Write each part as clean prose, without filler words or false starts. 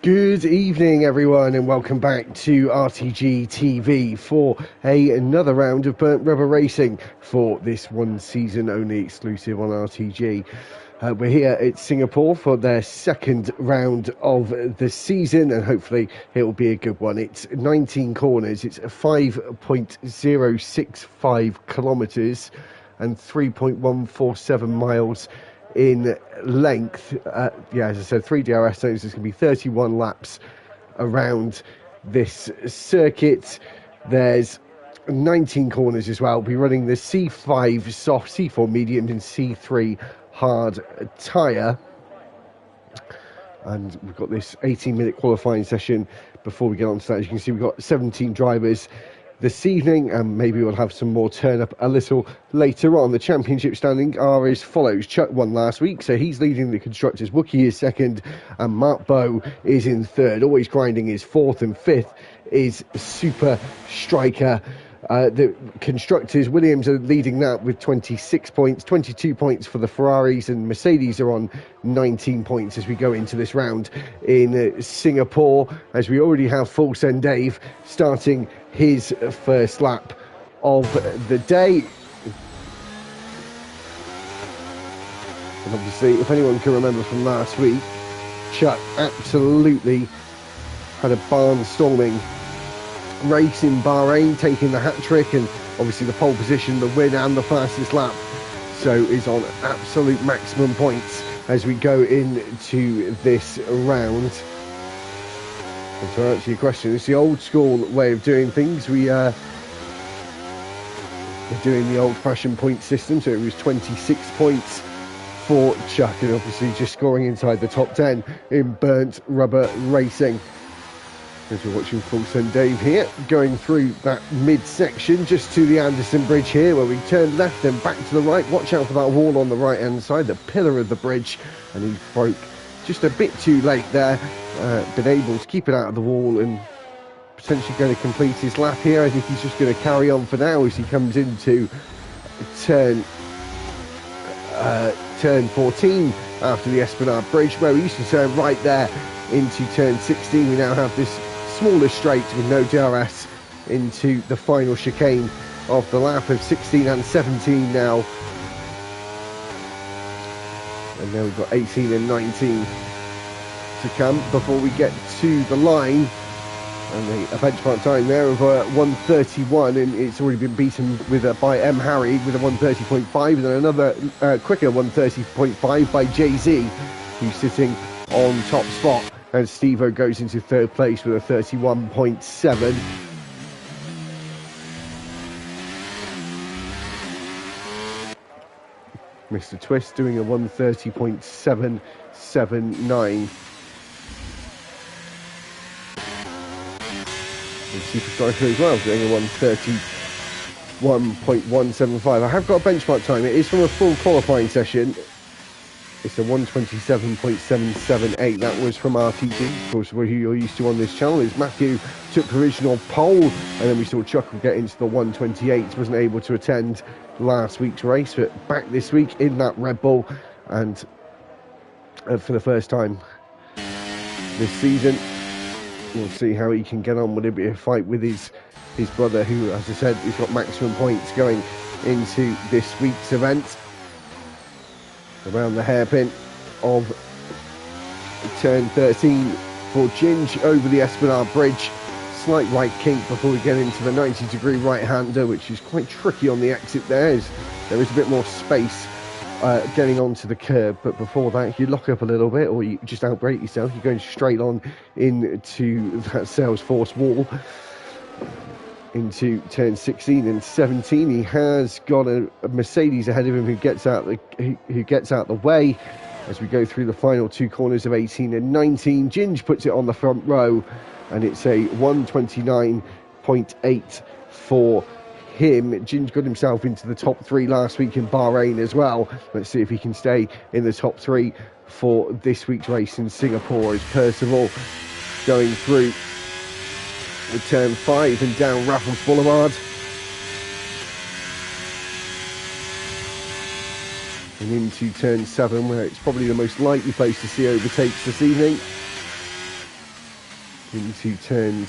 Good evening, everyone, and welcome back to RTG TV for another round of burnt rubber racing for this one season only exclusive on RTG. We're here at Singapore for their second round of the season, and hopefully it will be a good one. It's 19 corners, it's 5.065 kilometres and 3.147 miles in length. As I said, 3 DRS zones. There's going to be 31 laps around this circuit. There's 19 corners as well. We'll be running the C5 soft, C4 medium and C3 hard tyre. And we've got this 18-minute qualifying session before we get on to that. As you can see, we've got 17 drivers this evening, and maybe we'll have some more turn up a little later on. The championship standing are as follows. Chuck won last week, so he's leading the constructors. Wookie is second, and Mark Bow is in third. Always Grinding is fourth, and fifth is Super Striker. The constructors, Williams are leading that with 26 points, 22 points for the Ferraris, and Mercedes are on 19 points as we go into this round in Singapore, as we already have Full Send Dave starting his first lap of the day. And obviously, if anyone can remember from last week, Chuck absolutely had a barnstorming race in Bahrain, taking the hat-trick and obviously the pole position, the win and the fastest lap, so is on absolute maximum points as we go into this round. And to answer your question, it's the old school way of doing things. We're doing the old-fashioned point system, so it was 26 points for Chuck, and obviously just scoring inside the top 10 in burnt rubber racing. As we're watching Full Send Dave here, going through that mid-section just to the Anderson Bridge here, where we turn left and back to the right. Watch out for that wall on the right-hand side, the pillar of the bridge, and he broke just a bit too late there. Been able to keep it out of the wall and potentially going to complete his lap here. I think he's just going to carry on for now as he comes into turn 14 after the Esplanade Bridge, where we used to turn right there into turn 16. We now have this smaller straight with no DRS into the final chicane of the lap of 16 and 17 now. And now we've got 18 and 19 to come before we get to the line. And a benchmark time there of 1:31, and it's already been beaten by M. Harry with a 1:30.5, and then another quicker 1:30.5 by Jay-Z, who's sitting on top spot. And Steve-O goes into third place with a 31.7. Mr. Twist doing a 1:30.779. And Super Striker as well, doing a 1:31.175. I have got a benchmark time. It is from a full qualifying session. It's a 1:27.778. That was from RTG, of course, who you're used to on this channel. Is Matthew took provisional pole, and then we saw Chuck get into the 1:28. Wasn't able to attend last week's race, but back this week in that Red Bull, and for the first time this season, we'll see how he can get on. Will it be a fight with his brother, who, as I said, has got maximum points going into this week's event? Around the hairpin of turn 13 for Ginge over the Esplanade Bridge. Slight right kink before we get into the 90-degree right-hander, which is quite tricky on the exit there. There is a bit more space getting onto the curb, but before that, if you lock up a little bit or you just outbrake yourself, you're going straight on into that Salesforce wall. Into turn 16 and 17, he has got a Mercedes ahead of him who gets out the way as we go through the final two corners of 18 and 19. Ginge puts it on the front row, and it's a 1:29.8 for him. Ginge got himself into the top three last week in Bahrain as well. Let's see if he can stay in the top three for this week's race in Singapore, as Percival going through with turn 5 and down Raffles Boulevard. And into turn 7, where it's probably the most likely place to see overtakes this evening. into turns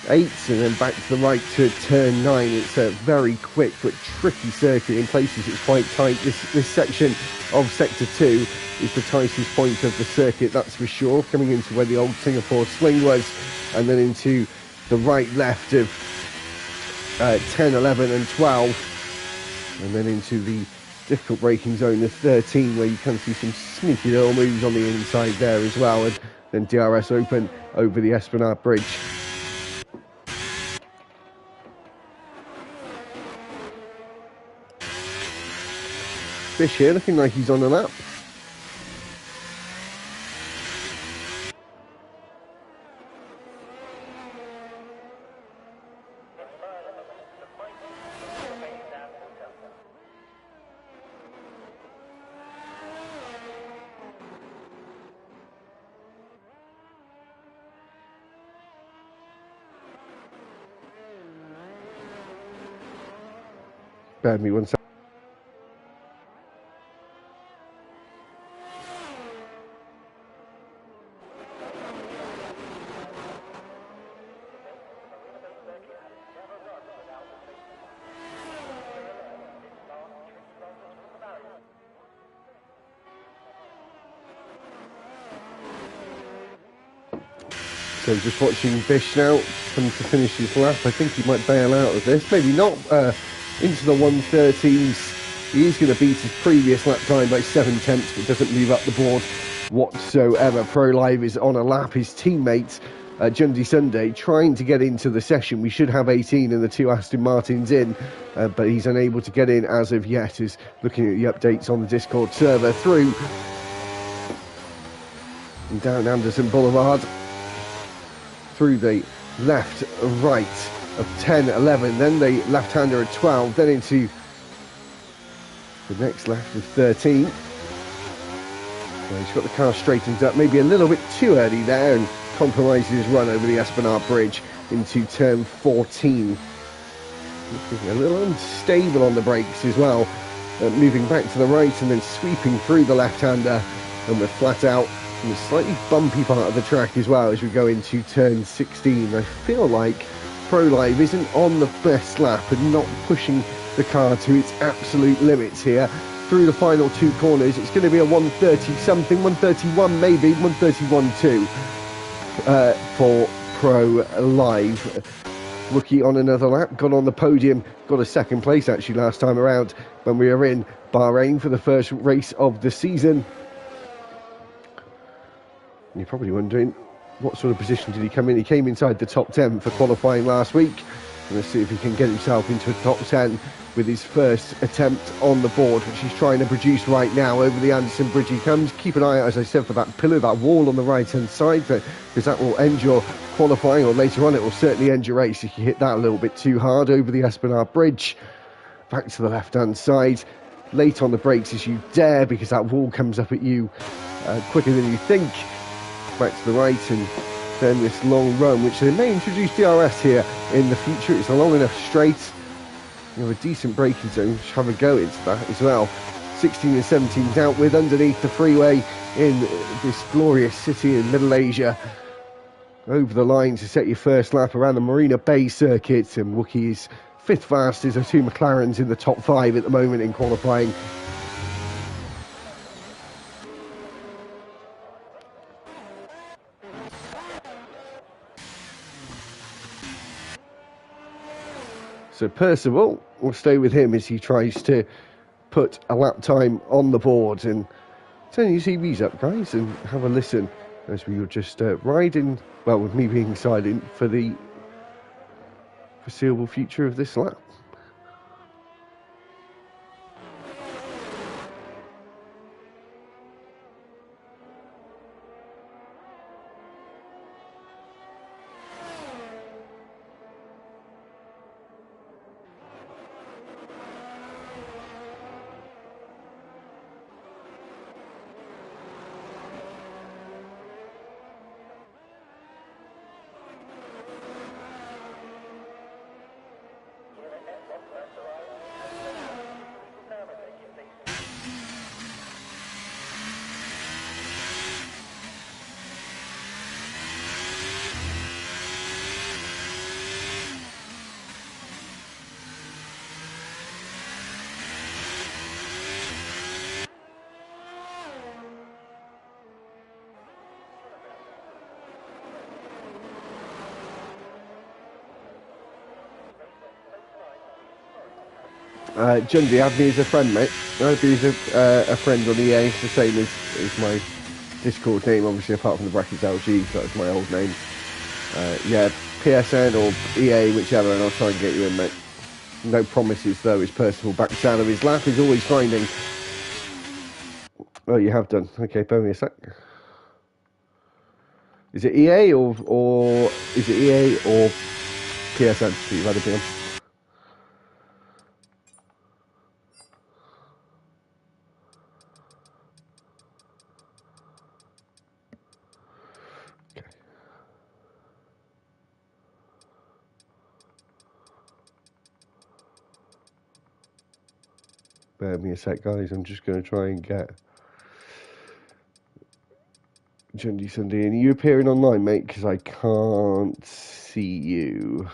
8 and then back to the right to turn 9. It's a very quick but tricky circuit. In places it's quite tight. This section of sector 2 is the tightest point of the circuit, that's for sure, coming into where the old Singapore swing was, and then into the right left of 10, 11 and 12, and then into the difficult braking zone of 13, where you can see some sneaky little moves on the inside there as well, and then DRS open over the Esplanade Bridge. Fish here looking like he's on a lap. Bear me 1 second. So just watching Bish now come to finish his lap. I think he might bail out of this. Maybe not. Into the 113s. He is going to beat his previous lap time by 7 tenths, but doesn't move up the board whatsoever. Pro Live is on a lap. His teammate, Jundy Sunday, trying to get into the session. We should have 18 and the 2 Aston Martins in, but he's unable to get in as of yet. Is looking at the updates on the Discord server through and down Anderson Boulevard, through the left, right of 10, 11, then the left-hander at 12, then into the next left of 13. Well, he's got the car straightened up, maybe a little bit too early there, and compromises his run over the Esplanade Bridge into turn 14. Looking a little unstable on the brakes as well, moving back to the right and then sweeping through the left-hander, and we're flat out in a slightly bumpy part of the track as well as we go into turn 16. I feel like Pro Live isn't on the best lap and not pushing the car to its absolute limits here. Through the final 2 corners, it's going to be a 130 something, 131 maybe, 131.2 for Pro Live. Rookie on another lap, got on the podium, got a 2nd place actually last time around when we were in Bahrain for the first race of the season. You're probably wondering, what sort of position did he come in? He came inside the top 10 for qualifying last week. Let's see if he can get himself into a top 10 with his first attempt on the board, which he's trying to produce right now. Over the Anderson Bridge he comes. Keep an eye out, as I said, for that pillar, that wall on the right-hand side, because that will end your qualifying, or later on it will certainly end your race if you hit that a little bit too hard. Over the Esplanade Bridge, back to the left-hand side. Late on the brakes as you dare, because that wall comes up at you quicker than you think. Back to the right, and then this long run, which they may introduce DRS here in the future. It's a long enough straight. You have a decent braking zone. Just have a go into that as well. 16 and 17 dealt with underneath the freeway in this glorious city in Middle Asia. Over the line to set your first lap around the Marina Bay circuit, and Wookie is 5th fastest of 2 McLarens in the top 5 at the moment in qualifying. So Percival will stay with him as he tries to put a lap time on the board. And turn your TVs up, guys, and have a listen as we were just riding, well, with me being silent, for the foreseeable future of this lap. Jundy, add me as a friend, mate. Add me as a friend on EA. It's the same as my Discord name, obviously, apart from the brackets LG, so that's my old name. Yeah, PSN or EA, whichever, and I'll try and get you in, mate. No promises, though. It's personal. Back salaries. Laugh is always finding. Oh, you have done. Okay, bear with me a sec. Is it EA or is it EA or PSN that you've had a bit on? Bear with me a sec, guys. I'm just going to try and get Jundy Sunday. And are you appearing online, mate? Because I can't see you.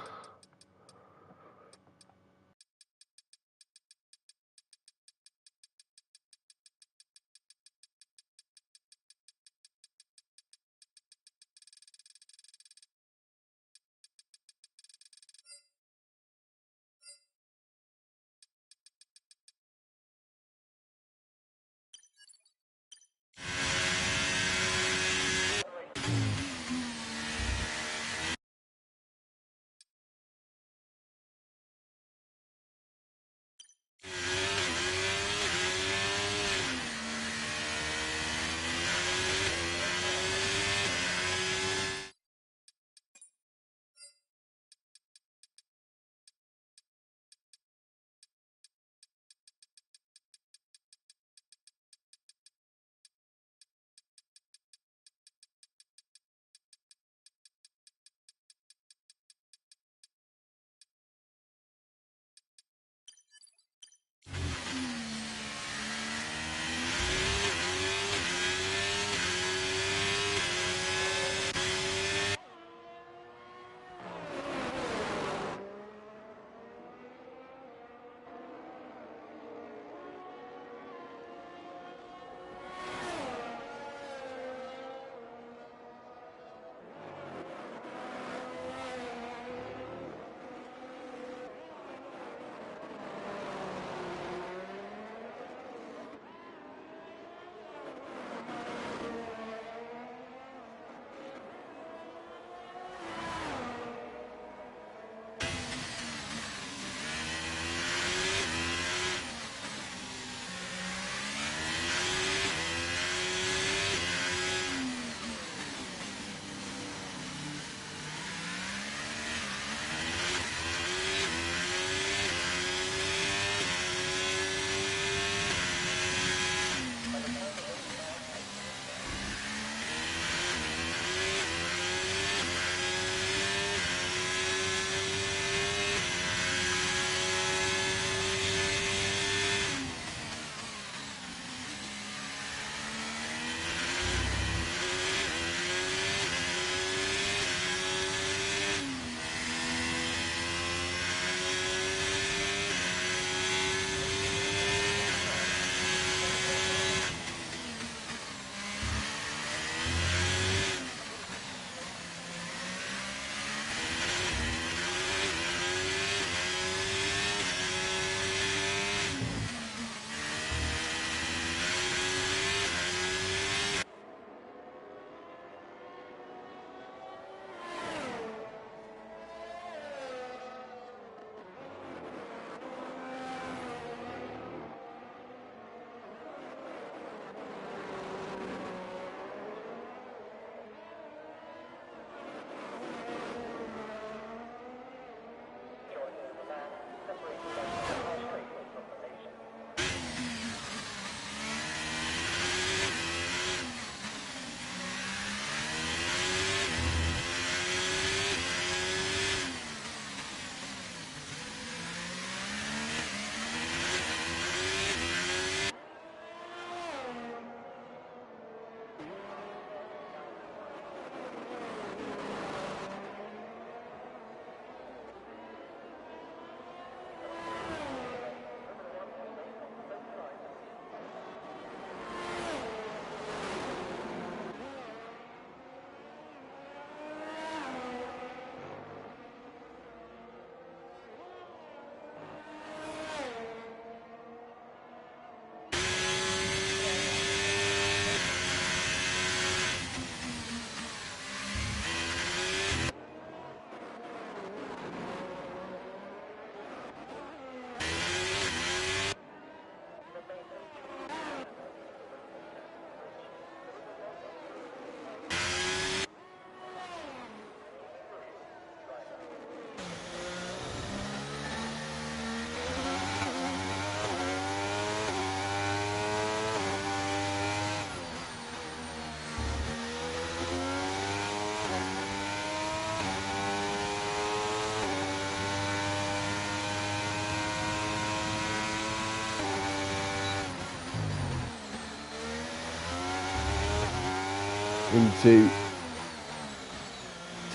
into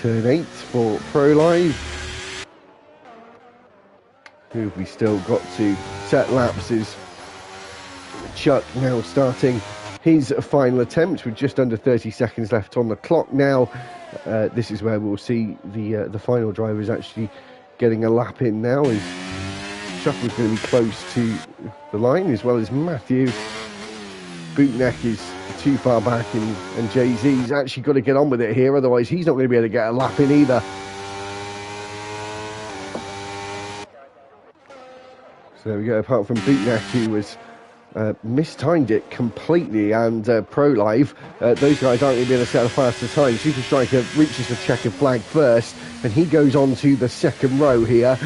turn 8 for Pro Live. Who have we still got to set laps is Chuck now starting his final attempt with just under 30 seconds left on the clock now. This is where we'll see the final drivers actually getting a lap in now, as Chuck was going to be close to the line, as well as Matthew. Bootneck is too far back, and Jay-Z's actually got to get on with it here, otherwise he's not going to be able to get a lap in either. So there we go, apart from Bootneck, who was mistimed it completely, and Pro Live, those guys aren't going to be able to set a faster time. Super Striker reaches the checkered flag first, and he goes on to the second row here.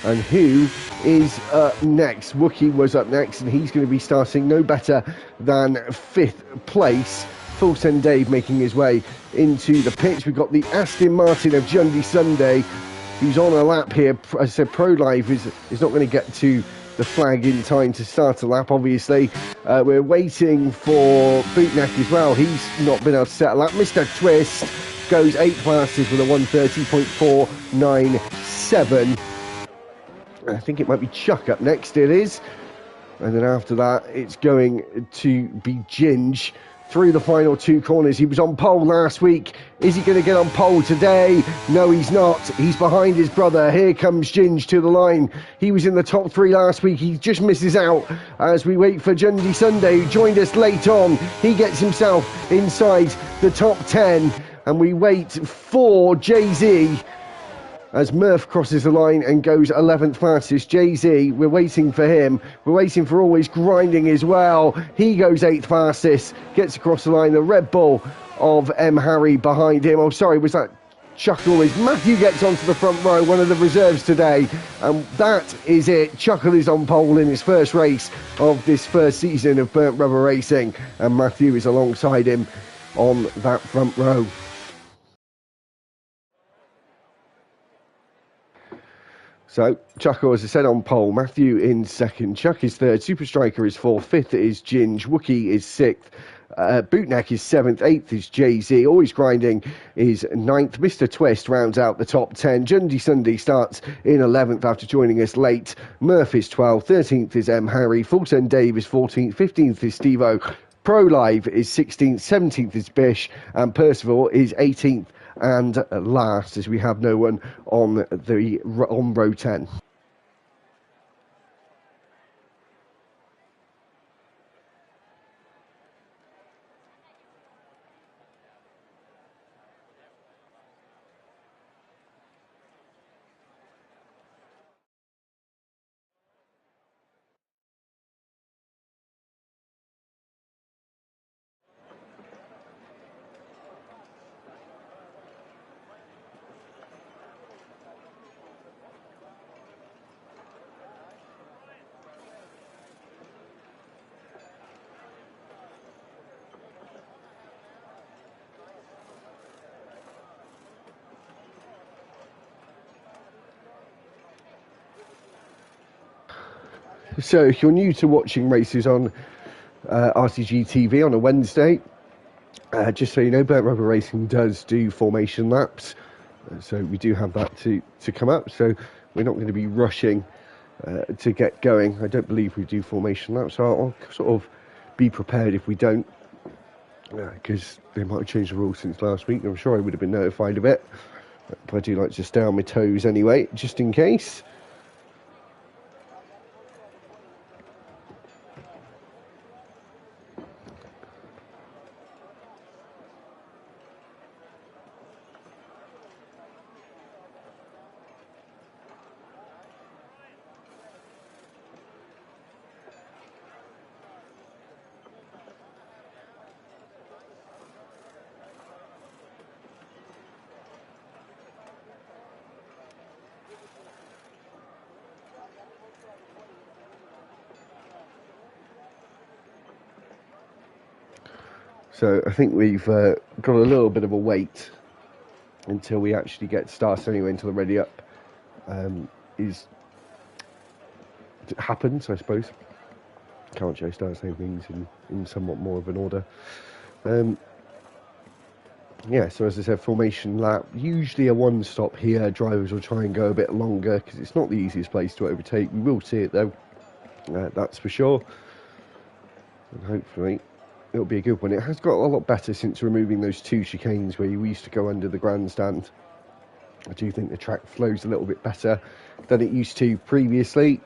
And who is up next? Wookie was up next, and he's going to be starting no better than 5th place. Full Send Dave making his way into the pits. We've got the Aston Martin of Jundy Sunday, who's on a lap here. As I said, Pro Live is not going to get to the flag in time to start a lap, obviously. We're waiting for Bootneck as well. He's not been able to set a lap. Mr. Twist goes 8 classes with a 1:30.497. I think it might be Chuck up next, it is. And then after that, it's going to be Ginge through the final 2 corners. He was on pole last week. Is he going to get on pole today? No, he's not. He's behind his brother. Here comes Ginge to the line. He was in the top 3 last week. He just misses out as we wait for Jundy Sunday, who joined us late on. He gets himself inside the top 10. And we wait for Jay-Z as Murph crosses the line and goes 11th fastest. Jay-Z, we're waiting for him. We're waiting for Always Grinding as well. He goes 8th fastest, gets across the line. The Red Bull of M. Harry behind him. Oh, sorry, was that Chuckle? Is Matthew gets onto the front row, one of the reserves today. And that is it. Chuckle is on pole in his first race of this first season of Burnt Rubber Racing. And Matthew is alongside him on that front row. So, Chuckle, as I said, on pole. Matthew in second. Chuck is third. Super Striker is fourth. Fifth is Ginge. Wookie is sixth. Bootneck is seventh. Eighth is Jay-Z. Always Grinding is ninth. Mr. Twist rounds out the top 10. Jundy Sunday starts in 11th after joining us late. Murph is 12th. 13th is M. Harry. Full Send Dave is 14th. 15th is Steve-O. Pro Live is 16th. 17th is Bish. And Percival is 18th. And last, as we have no one on row 10. So if you're new to watching races on RTG TV on a Wednesday, just so you know, Burnt Rubber Racing does do formation laps. So we do have that to come up. So we're not going to be rushing to get going. I don't believe we do formation laps. So I'll sort of be prepared if we don't, because they might have changed the rules since last week. I'm sure I would have been notified of it. But I do like to stay on my toes anyway, just in case. So I think we've got a little bit of a wait until we actually get started anyway, until the ready up happens, I suppose. Can't Joe start saying things in somewhat more of an order. Yeah, so as I said, formation lap, usually a one stop here. Drivers will try and go a bit longer because it's not the easiest place to overtake. We will see it though, that's for sure. And hopefully it'll be a good one. It has got a lot better since removing those 2 chicanes where you used to go under the grandstand. I do think the track flows a little bit better than it used to previously.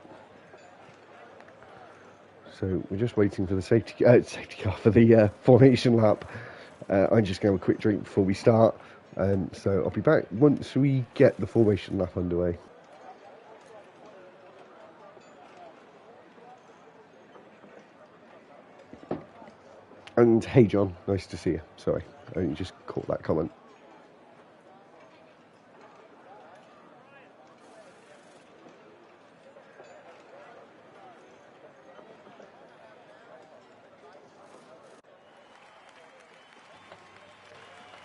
So we're just waiting for the safety car for the formation lap. I'm just going to have a quick drink before we start. So I'll be back once we get the formation lap underway. And hey John, nice to see you. Sorry, I only just caught that comment.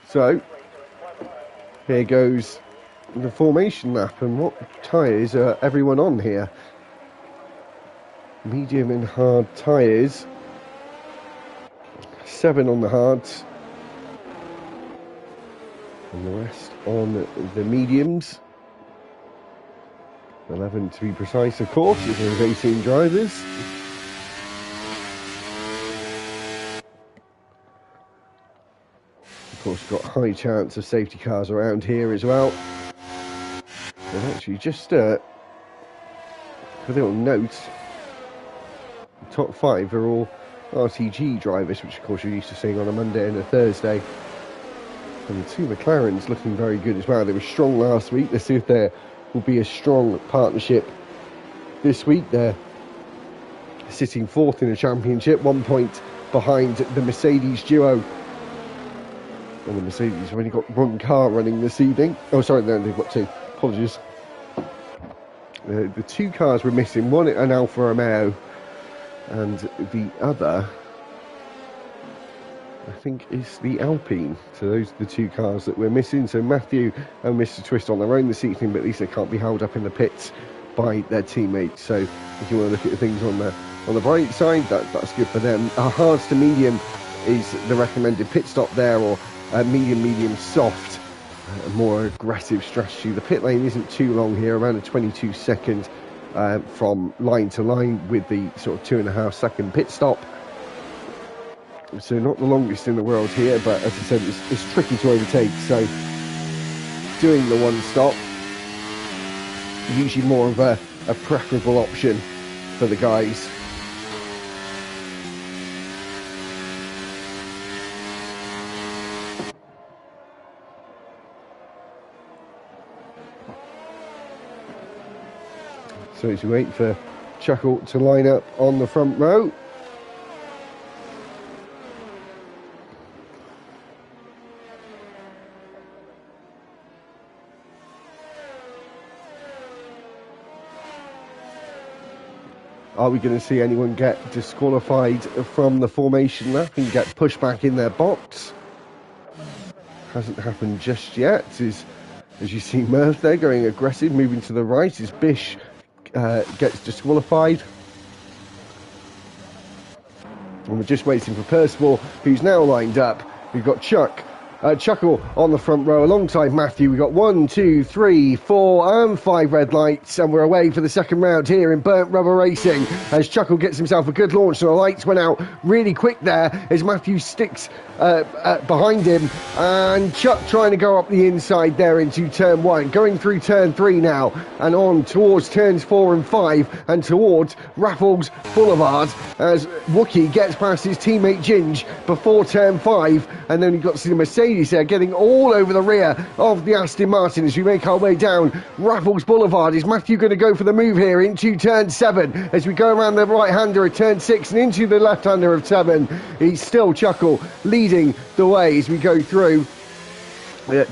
So, here goes the formation lap, and what tyres are everyone on here? Medium and hard tyres. 7 on the hards, and the rest on the mediums. 11 to be precise, of course, if there's 18 drivers. Of course, got high chance of safety cars around here as well. And actually, just a little note, the top 5 are all RTG drivers, which of course you're used to seeing on a Monday and a Thursday. And the 2 McLarens looking very good as well. They were strong last week. Let's see if there will be a strong partnership this week. They're sitting 4th in the championship, 1 point behind the Mercedes duo. And the Mercedes have only got 1 car running this evening. Oh, sorry, no, they've got 2. Apologies. The 2 cars we're missing, one an Alfa Romeo, and the other, I think, is the Alpine. So those are the 2 cars that we're missing. So Matthew and Mr. Twist on their own this evening, but at least they can't be held up in the pits by their teammates. So if you want to look at things on the bright side, that's good for them. Our hards to medium is the recommended pit stop there, or medium soft, a more aggressive strategy. The pit lane isn't too long here, around a 22 second from line to line, with the sort of 2.5 second pit stop. So not the longest in the world here, but as I said, it's tricky to overtake. So doing the 1 stop, usually more of a preferable option for the guys. So as we wait for Chuckle to line up on the front row. Are we going to see anyone get disqualified from the formation lap and get pushed back in their box? Hasn't happened just yet. As you see Murph there going aggressive, moving to the right as Bish gets disqualified. And we're just waiting for Percival, who's now lined up. We've got Chuckle on the front row alongside Matthew. We've got 1, 2, 3, 4 and 5 red lights, and we're away for the second round here in Burnt Rubber Racing as Chuckle gets himself a good launch, and the lights went out really quick there as Matthew sticks behind him, and Chuck trying to go up the inside there into turn 1, going through turn 3 now and on towards turns 4 and 5 and towards Raffles Boulevard as Wookie gets past his teammate Ginge before turn 5, and then you've got to see the Mercedes there getting all over the rear of the Aston Martin as we make our way down Raffles Boulevard. Is Matthew going to go for the move here into turn 7 as we go around the right-hander of turn 6 and into the left-hander of 7? He's still Chuckle leading the way as we go through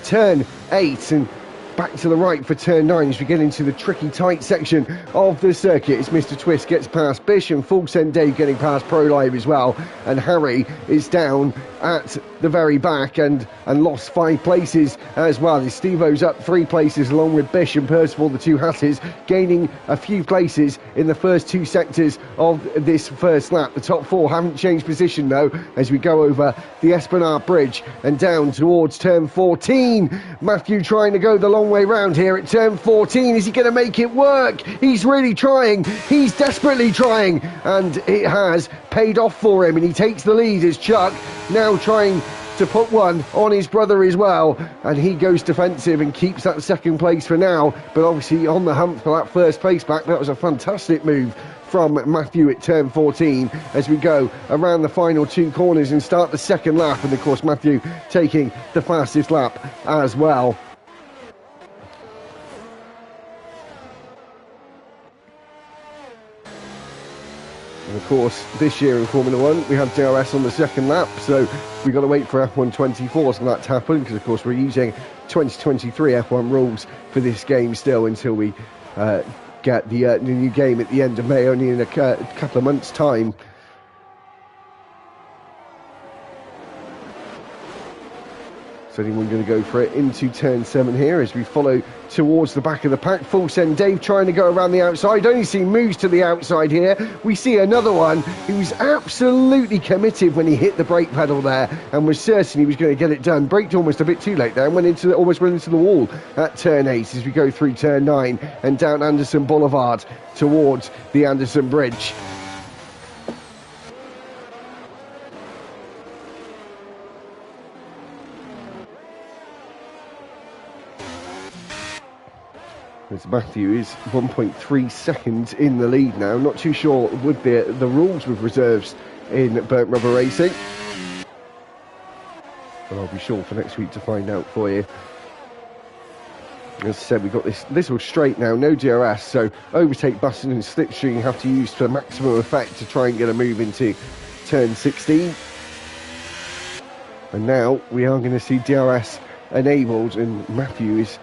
turn 8 and back to the right for turn 9 as we get into the tricky tight section of the circuit as Mr. Twist gets past Bish and Full Send Dave getting past Pro Live as well, and Harry is down at the very back and lost 5 places as well. Steve-O's up 3 places along with Bish and Percival, the 2 Hatters, gaining a few places in the first 2 sectors of this first lap. The top 4 haven't changed position though as we go over the Esplanade Bridge and down towards turn 14. Matthew trying to go the long way round here at turn 14. Is he going to make it work? He's really trying. He's desperately trying, and it has paid off for him, and he takes the lead as Chuck now trying to put one on his brother as well, and he goes defensive and keeps that second place for now, but obviously on the hunt for that first place back. That was a fantastic move from Matthew at turn 14 as we go around the final 2 corners and start the second lap, and of course Matthew taking the fastest lap as well. And of course, this year in Formula 1, we have DRS on the second lap, so we've got to wait for F1 24 for that to happen, because of course we're using 2023 F1 rules for this game still until we get the new game at the end of May, only in a couple of months' time. Is anyone going to go for it into turn 7 here as we follow towards the back of the pack? Full send Dave trying to go around the outside. Only see moves to the outside here. We see another one who was absolutely committed when he hit the brake pedal there and was certain he was going to get it done. Braked almost a bit too late there and almost went into the wall at turn 8 as we go through turn 9 and down Anderson Boulevard towards the Anderson Bridge. As Matthew is 1.3 seconds in the lead now. Not too sure with the rules with reserves in Burnt Rubber Racing, but I'll be sure for next week to find out for you. As I said, we've got this all straight now, no DRS, so overtake button and slipstream you have to use for maximum effect to try and get a move into turn 16. And now we are going to see DRS enabled, and Matthew is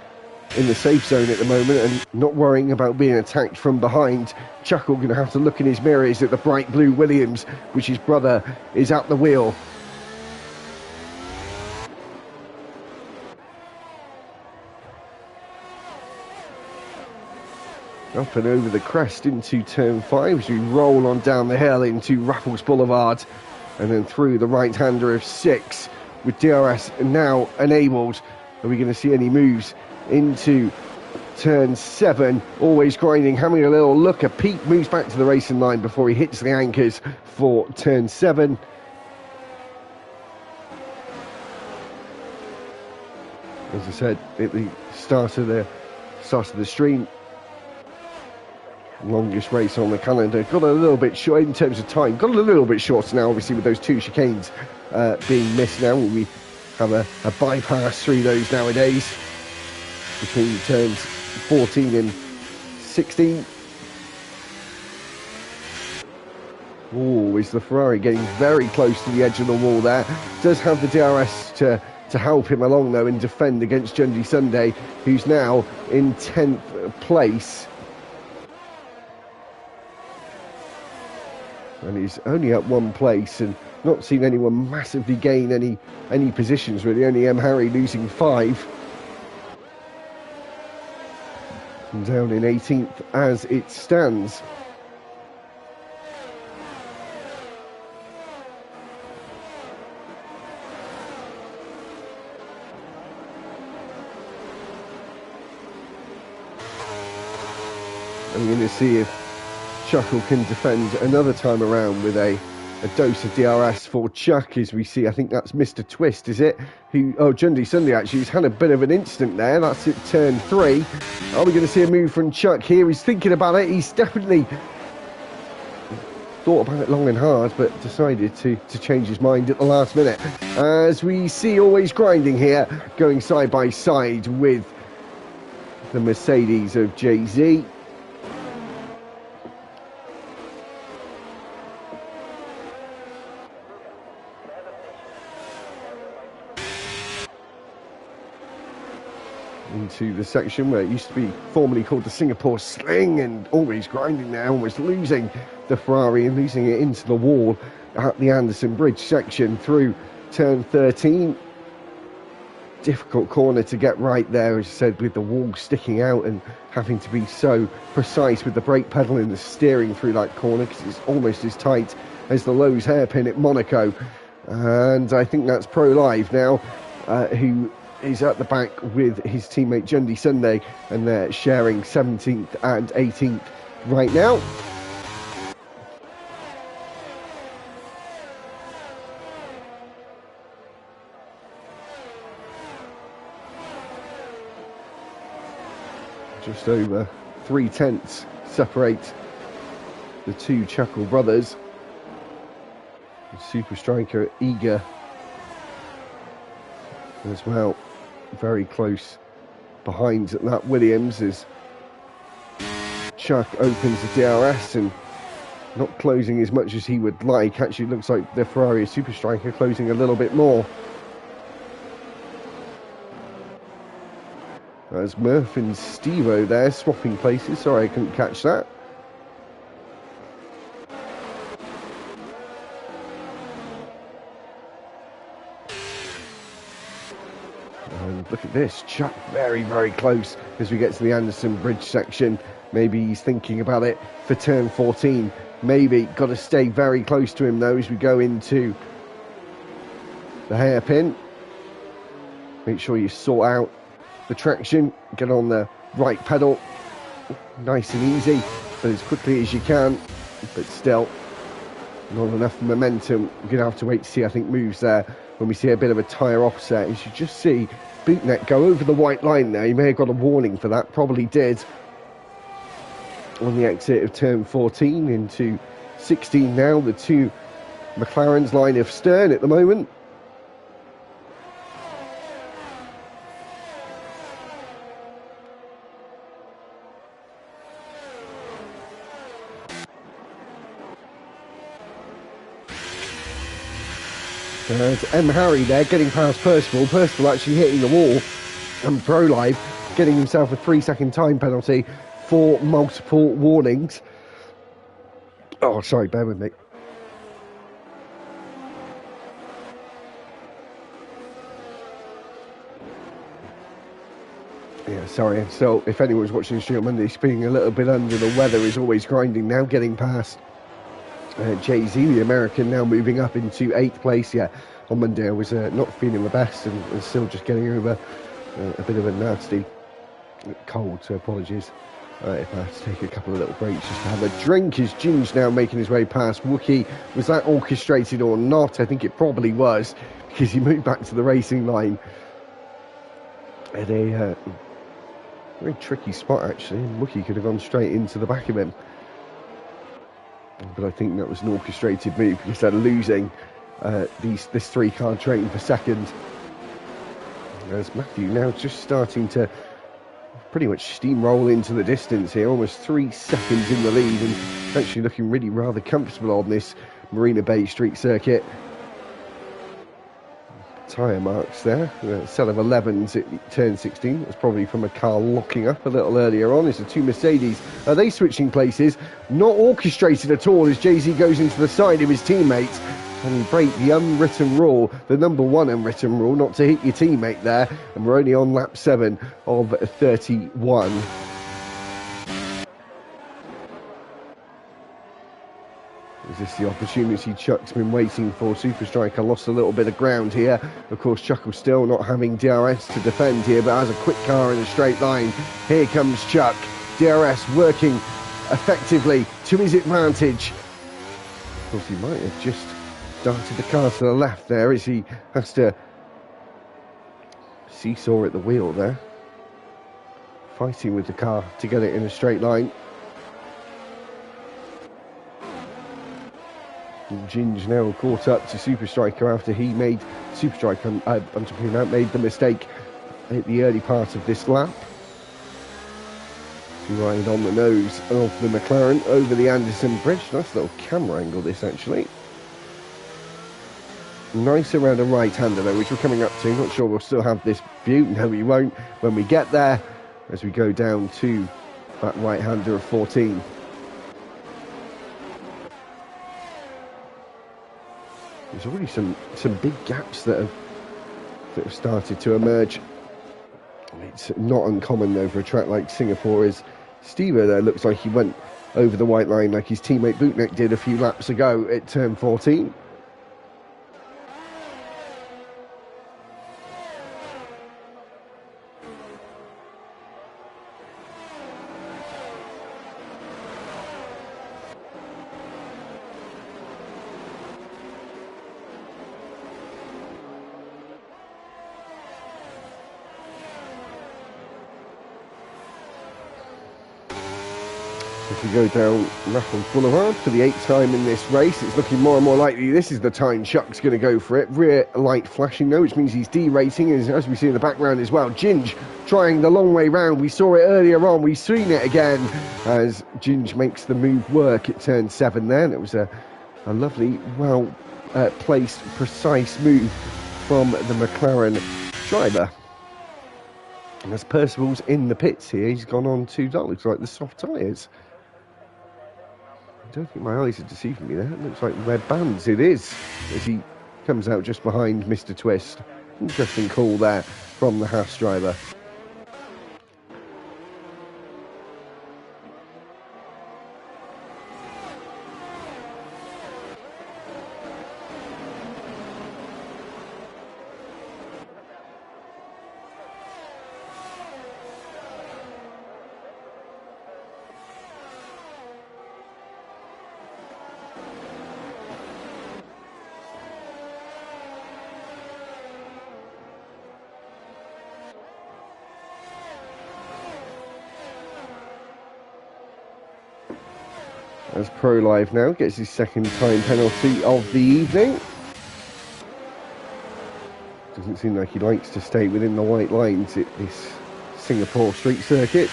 in the safe zone at the moment and not worrying about being attacked from behind. Chuckle going to have to look in his mirrors at the bright blue Williams, which his brother is at the wheel. Up and over the crest into turn 5 as we roll on down the hill into Raffles Boulevard and then through the right-hander of 6 with DRS now enabled. Are we going to see any moves into turn 7? Always grinding, having a little look. A Pete moves back to the racing line before he hits the anchors for turn 7. As I said at the start of the stream, longest race on the calendar. Got a little bit short in terms of time. Got a little bit shorter now, obviously, with those 2 chicanes being missed now. We have a bypass through those nowadays between turns 14 and 16. Oh, is the Ferrari getting very close to the edge of the wall there. Does have the DRS to help him along though and defend against Jundy Sunday, who's now in 10th place. And he's only at 1 place and not seen anyone massively gain any positions really. Only M. Harry losing 5. And down in 18th as it stands. I'm going to see if Chuckle can defend another time around with a dose of DRS for Chuck, as we see. I think that's Mr. Twist, is it? Jundy Sunday actually, he's had a bit of an instant there. That's at turn 3. Are we going to see a move from Chuck here? He's thinking about it. He's definitely thought about it long and hard, but decided to change his mind at the last minute. As we see Always Grinding here, going side by side with the Mercedes of Jay-Z. Into the section where it used to be formerly called the Singapore Sling, and Always Grinding there, almost losing the Ferrari and losing it into the wall at the Anderson Bridge section through turn 13. Difficult corner to get right there, as I said, with the wall sticking out and having to be so precise with the brake pedal and the steering through that corner, because it's almost as tight as the Lowe's hairpin at Monaco. And I think that's Pro Live now, who is at the back with his teammate Jundy Sunday, and they're sharing 17th and 18th right now. Just over 3/10 separate the two Chuckle brothers. Super Striker eager as well, very close behind that Williams as Chuck opens the DRS and not closing as much as he would like. Actually looks like the Ferrari Super Striker closing a little bit more. There's Murph and Steve-O there swapping places. Sorry, I couldn't catch that. And look at this, Chuck very, very close as we get to the Anderson Bridge section. Maybe he's thinking about it for turn 14. Maybe. Got to stay very close to him though as we go into the hairpin. Make sure you sort out the traction, get on the right pedal, nice and easy, but as quickly as you can, but still not enough momentum. We're going to have to wait to see, I think, moves there when we see a bit of a tyre offset. You should just see Bootneck go over the white line there. You may have got a warning for that, probably did, on the exit of turn 14 into 16 now. The two McLarens line of stern at the moment. M. Harry there getting past Percival. Percival actually hitting the wall, and Pro Live getting himself a 3-second time penalty for multiple warnings. Oh, sorry, bear with me. Yeah, sorry. So, if anyone was watching the stream on Monday, he's being a little bit under the weather, is always grinding now, getting past Jay-Z, the American, now moving up into 8th place. Yeah, on Monday I was not feeling the best and still just getting over a bit of a nasty cold, so apologies if I have to take a couple of little breaks just to have a drink. Is Ginge now making his way past Wookie? Was that orchestrated or not? I think it probably was, because he moved back to the racing line at a very tricky spot actually, and Wookie could have gone straight into the back of him. But I think that was an orchestrated move, because they're losing this 3-car train for second. As Matthew now just starting to pretty much steamroll into the distance here, almost 3 seconds in the lead, and actually looking really rather comfortable on this Marina Bay Street circuit. Tyre marks there, a set of 11s at turn 16. That's probably from a car locking up a little earlier on. It's the two Mercedes. Are they switching places? Not orchestrated at all, as Jay-Z goes into the side of his teammates and break the unwritten rule, the number one unwritten rule, not to hit your teammate there. And we're only on lap 7 of 31. Is this the opportunity Chuck's been waiting for? Super Striker lost a little bit of ground here. Of course, Chuck will still not having DRS to defend here, but has a quick car in a straight line. Here comes Chuck. DRS working effectively to his advantage. Of course, he might have just darted the car to the left there as he has to seesaw at the wheel there. Fighting with the car to get it in a straight line. Ginge now caught up to Super Striker after he made Super Striker made the mistake at the early part of this lap to ride on the nose of the McLaren over the Anderson Bridge. Nice little camera angle this actually. Nice around a right-hander though, which we're coming up to. Not sure we'll still have this view. No, we won't when we get there, as we go down to that right-hander of 14. There's already some big gaps that have started to emerge. It's not uncommon though for a track like Singapore. Is Stever there looks like he went over the white line like his teammate Bootneck did a few laps ago at turn 14. If we go down Raffles Boulevard for the 8th time in this race, it's looking more and more likely this is the time Chuck's going to go for it. Rear light flashing though, which means he's derating, and as we see in the background as well, Ginge trying the long way round. We saw it earlier on, we've seen it again as Ginge makes the move work at turn 7 there, and it was a lovely, well placed, precise move from the McLaren driver. And as Percival's in the pits here, he's gone on to, that looks like the soft tyres. I don't think my eyes are deceiving me there. It looks like red bands. It is, as he comes out just behind Mr. Twist. Interesting call there from the Haas driver. As Pro Live now gets his second time penalty of the evening. Doesn't seem like he likes to stay within the white lines at this Singapore street circuit.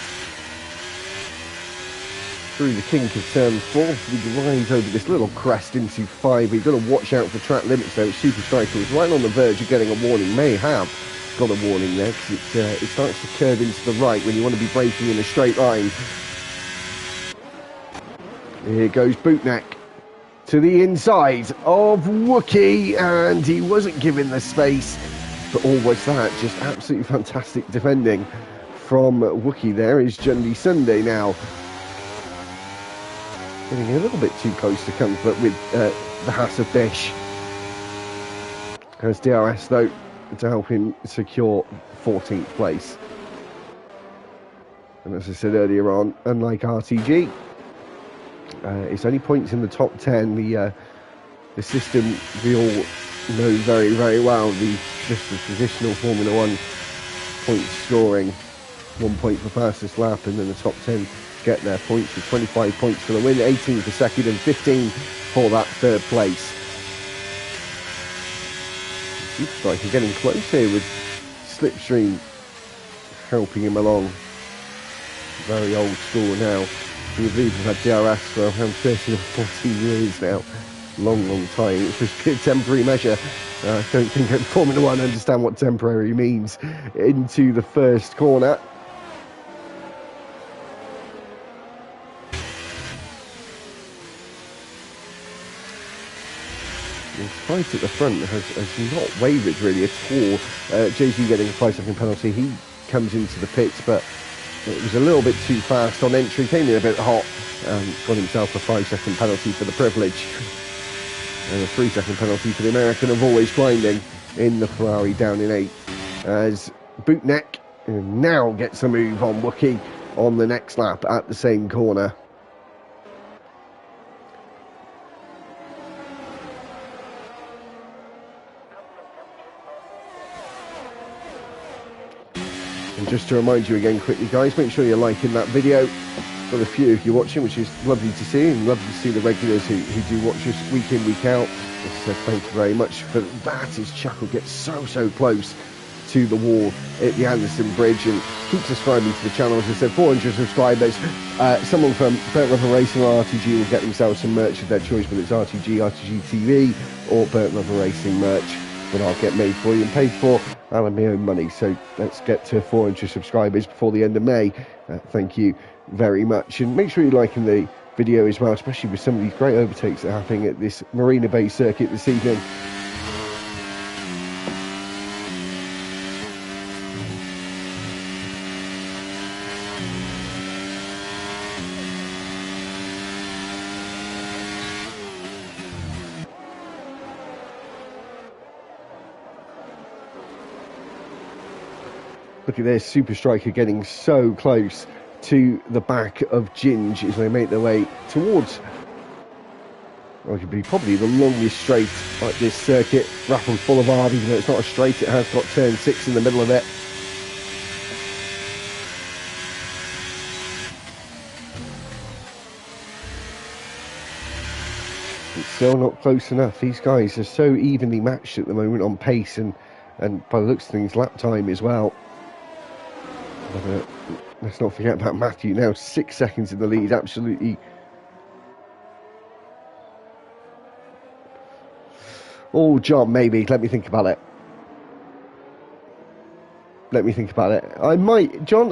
Through the kink of turn 4, we rise over this little crest into 5. We've got to watch out for track limits though. Super Striker was right on the verge of getting a warning, may have got a warning there, because it starts to curve into the right when you want to be braking in a straight line. Here goes Bootneck to the inside of Wookie, and he wasn't given the space. But all was that, just absolutely fantastic defending from Wookie there. Is Jundy Sunday now getting a little bit too close to comfort with the Haas of Bish. As DRS though to help him secure 14th place. And as I said earlier on, unlike RTG, it's only points in the top 10. The system we all know very, very well. Just the traditional Formula 1 point scoring, 1 point for fastest lap, and then the top 10 get their points with 25 points for the win, 18 for second, and 15 for that third place. Superstriker getting close here with Slipstream helping him along. Very old school now. I believe we've had DRS for around 13 or 14 years now. Long, long time. It's just a temporary measure. I don't think at Formula 1 understand what temporary means. Into the first corner. The fight at the front has not wavered really at all. JG getting a 5-second penalty. He comes into the pits, but it was a little bit too fast on entry, came in a bit hot, got himself a 5-second penalty for the privilege, and a 3-second penalty for the American of always grinding in the Ferrari down in 8th, as Bootneck now gets a move on Wookie on the next lap at the same corner. And just to remind you again quickly guys, make sure you're liking that video. Got a few of you watching, which is lovely to see, and lovely to see the regulars who do watch us week in, week out. So thank you very much for that, as Chuckle gets so close to the wall at the Anderson Bridge, and keep subscribing to the channel. As I said, 400 subscribers. Someone from Burnt Rubber Racing or RTG will get themselves some merch of their choice, whether it's RTG, RTG TV or Burnt Rubber Racing merch, that I'll get made for you and paid for out of my own money. So let's get to 400 subscribers before the end of May. Thank you very much, and make sure you're liking the video as well, especially with some of these great overtakes that are happening at this Marina Bay circuit this evening. Look at this, Super Striker getting so close to the back of Ginge as they make their way towards arguably probably the longest straight at this circuit, Rappel Boulevard. Even though it's not a straight, it has got turn 6 in the middle of it. It's still not close enough. These guys are so evenly matched at the moment on pace and by the looks of things, lap time as well. But, let's not forget about Matthew now, 6 seconds in the lead, absolutely. Oh, John, maybe. Let me think about it. I might, John,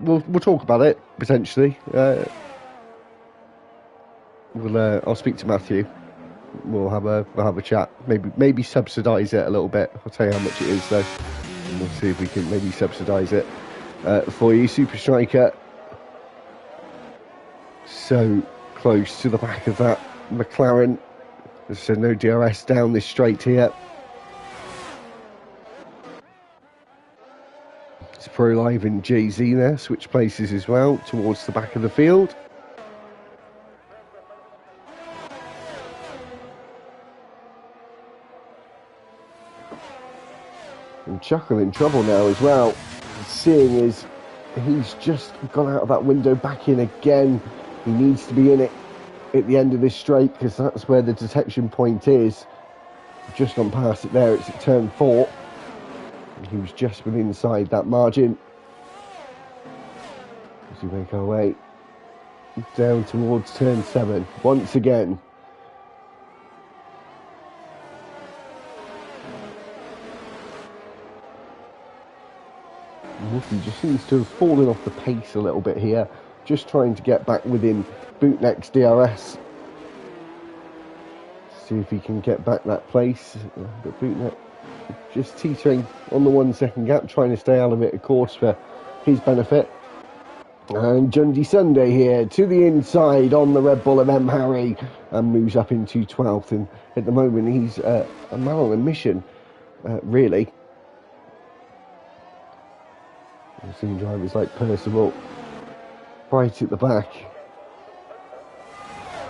we'll talk about it, potentially. I'll speak to Matthew. We'll have a chat. Maybe subsidise it a little bit. I'll tell you how much it is, though. And we'll see if we can maybe subsidise it for you. Super Striker, so close to the back of that McLaren. As I said, no DRS down this straight here. It's Pro Live and Jay-Z there, switch places as well towards the back of the field. And Chuckle in trouble now as well, seeing as he's just gone out of that window, back in again. He needs to be in it at the end of this straight because that's where the detection point is. Just gone past it there, it's at turn 4. And he was just within inside that margin. As we make our way down towards turn 7 once again. He just seems to have fallen off the pace a little bit here, just trying to get back within Bootneck's DRS. See if he can get back that place. But Bootneck just teetering on the 1 second gap, trying to stay out of it, of course, for his benefit. And Jundy Sunday here to the inside on the Red Bull of M. Harry and moves up into 12th. And at the moment, he's a man on a mission, really. We've seen drivers like Percival right at the back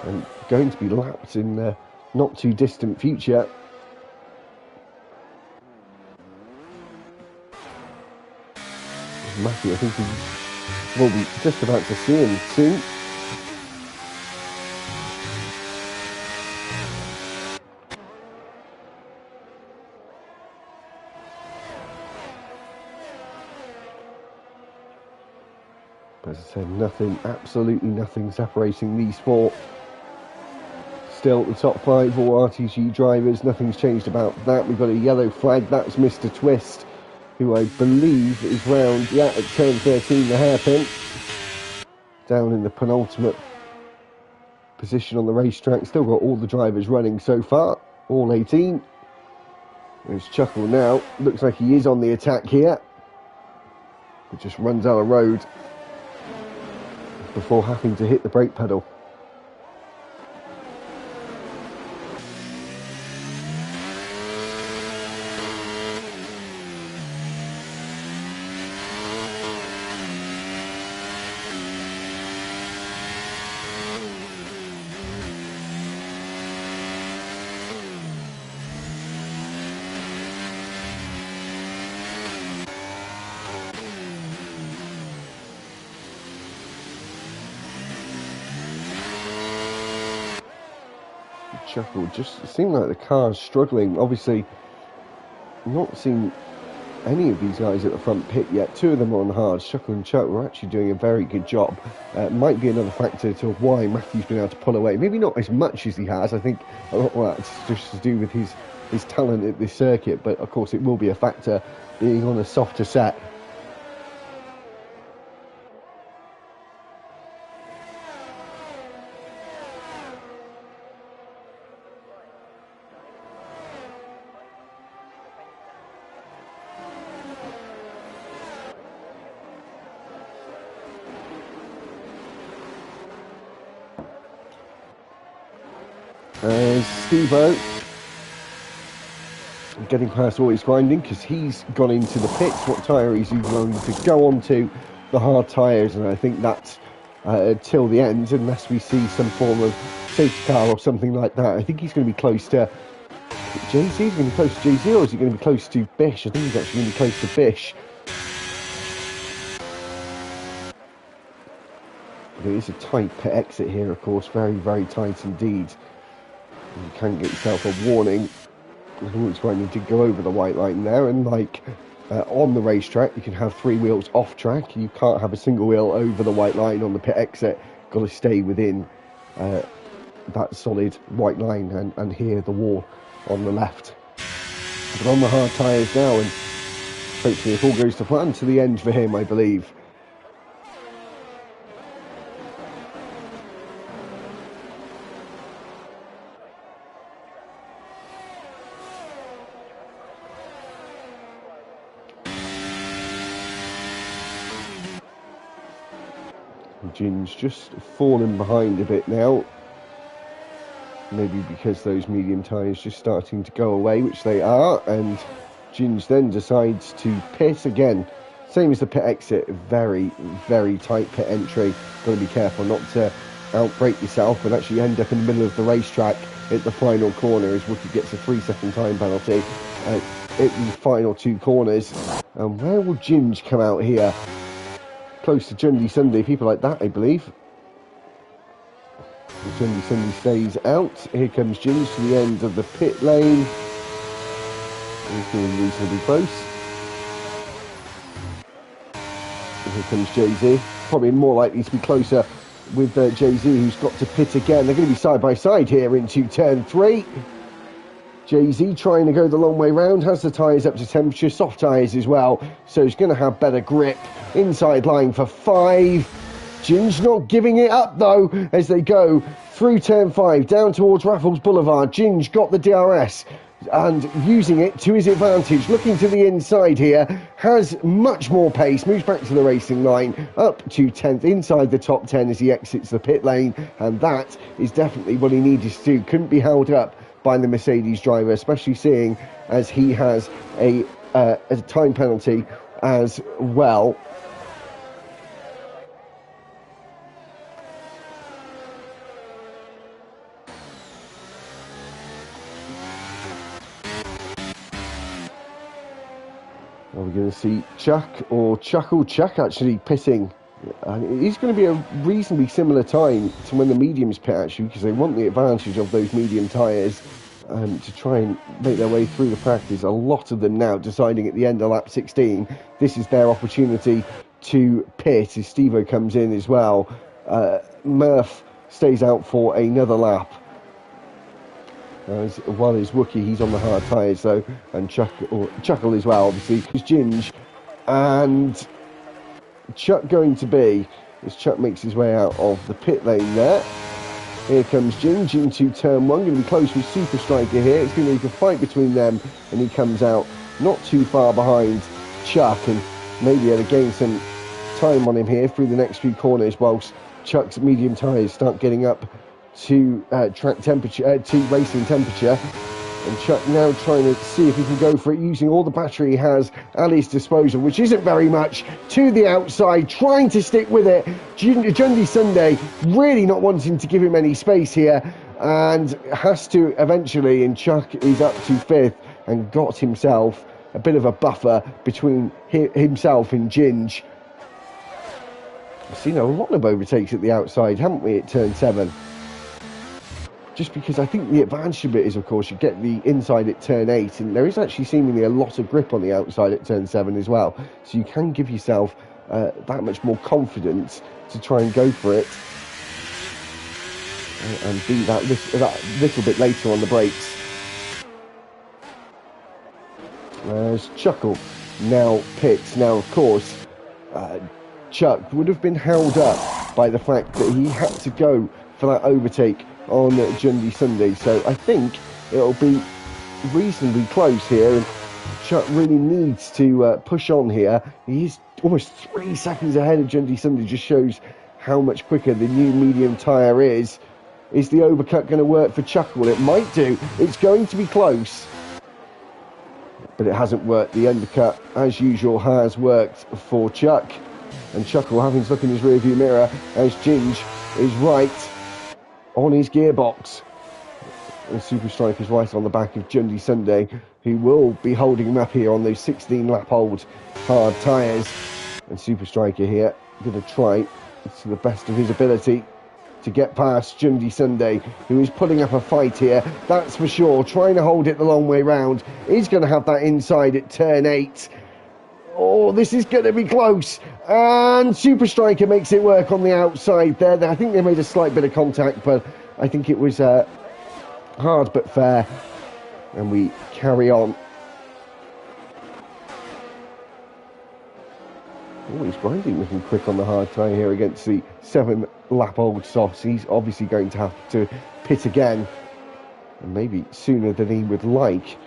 and going to be lapped in the not too distant future. Matthew, I think we'll be just about to see him soon. As I said, nothing, absolutely nothing separating these four. Still the top 5 all RTG drivers, nothing's changed about that. We've got a yellow flag, that's Mr. Twist, who I believe is round, at turn 13, the hairpin. Down in the penultimate position on the racetrack. Still got all the drivers running so far, all 18. There's Chuckle now, looks like he is on the attack here. It just runs out of road before having to hit the brake pedal. Chuckle, just seemed like the car's struggling. Obviously, not seen any of these guys at the front pit yet. 2 of them are on hard. Chuckle and Chuck were actually doing a very good job. Might be another factor to why Matthew's been able to pull away. Maybe not as much as he has. I think a lot of that's just to do with his talent at this circuit. But of course, it will be a factor being on a softer set. As Steve-O getting past all his grinding because he's gone into the pits. What tyre is he going to go on to? The hard tyres, and I think that's till the end, unless we see some form of safety car or something like that. I think he's going to be close to JZ. He's going to be close to JZ, or is he going to be close to Bish? I think he's actually going to be close to Bish. There is a tight pit exit here, of course, very, very tight indeed. You can get yourself a warning. I think it's going to go over the white line there, and like on the racetrack, you can have 3 wheels off track. You can't have a single wheel over the white line on the pit exit. Got to stay within that solid white line, and here the wall on the left. But on the hard tyres now, and hopefully if all goes to plan, to the end for him, I believe. Gin's just fallen behind a bit now. Maybe because those medium tyres just starting to go away, which they are, and Gin's then decides to pit again. Same as the pit exit, very, very tight pit entry. Got to be careful not to outbrake yourself and actually end up in the middle of the racetrack at the final corner, as Wookie gets a 3-second time penalty at the final 2 corners. And where will Ginge come out here? Close to Jundy Sunday, people like that, I believe. Jundy Sunday stays out. Here comes Ginge to the end of the pit lane. He's getting reasonably close. Here comes Jay-Z. Probably more likely to be closer with Jay-Z, who's got to pit again. They're going to be side by side here into turn 3. Jay-Z trying to go the long way round, has the tyres up to temperature, soft tyres as well, so he's going to have better grip. Inside line for 5. Ginge not giving it up though, as they go through turn 5 down towards Raffles Boulevard. Ginge got the DRS and using it to his advantage, looking to the inside here, has much more pace, moves back to the racing line, up to 10th, inside the top 10 as he exits the pit lane, and that is definitely what he needed to do. Couldn't be held up by the Mercedes driver, especially seeing as he has a time penalty as well. Are we going to see Chuck or Chuck actually pitting? And it's going to be a reasonably similar time to when the mediums pit, actually, because they want the advantage of those medium tyres to try and make their way through the practice. A lot of them now deciding at the end of lap 16, this is their opportunity to pit as Steve-O comes in as well. Murph stays out for another lap. As well as Wookie, he's on the hard tyres though, and Chuckle as well, obviously. It's Ginge, and Chuck going to be, as Chuck makes his way out of the pit lane there. Here comes Ginge into turn 1, going to be close with Super Striker here. It's going to be a fight between them, and he comes out not too far behind Chuck, and maybe able to gain some time on him here through the next few corners, whilst Chuck's medium tyres start getting up to track temperature, to racing temperature. And Chuck now trying to see if he can go for it, using all the battery he has at his disposal, which isn't very much, to the outside, trying to stick with it. Jundy Sunday really not wanting to give him any space here, and has to eventually, and Chuck is up to 5th and got himself a bit of a buffer between himself and Ginge. We've seen a lot of overtakes at the outside, haven't we, at turn 7? Just because I think the advantage of it is, of course, you get the inside at turn 8, and there is actually seemingly a lot of grip on the outside at turn 7 as well. So you can give yourself that much more confidence to try and go for it and be that little bit later on the brakes. As Chuckle now pits. Now, of course, Chuck would have been held up by the fact that he had to go for that overtake on Jundy Sunday, so I think it'll be reasonably close here, and Chuck really needs to push on here. He's almost 3 seconds ahead of Jundy Sunday, just shows how much quicker the new medium tyre is. Is the overcut going to work for Chuckle? It might do. It's going to be close. But it hasn't worked. The undercut, as usual, has worked for Chuck. And Chuckle having to look in his rearview mirror as Ginge is right on his gearbox. And Super Strike is right on the back of Jundy Sunday, who will be holding him up here on those 16-lap-old hard tyres. And Super Striker here going to try to the best of his ability to get past Jundy Sunday, who is putting up a fight here, that's for sure, trying to hold it the long way round. He's going to have that inside at turn 8. Oh, this is going to be close. And Super Striker makes it work on the outside there. I think they made a slight bit of contact, but I think it was hard but fair. And we carry on. Oh, he's grinding looking quick on the hard tyre here against the 7-lap-old softs. He's obviously going to have to pit again, and maybe sooner than he would like,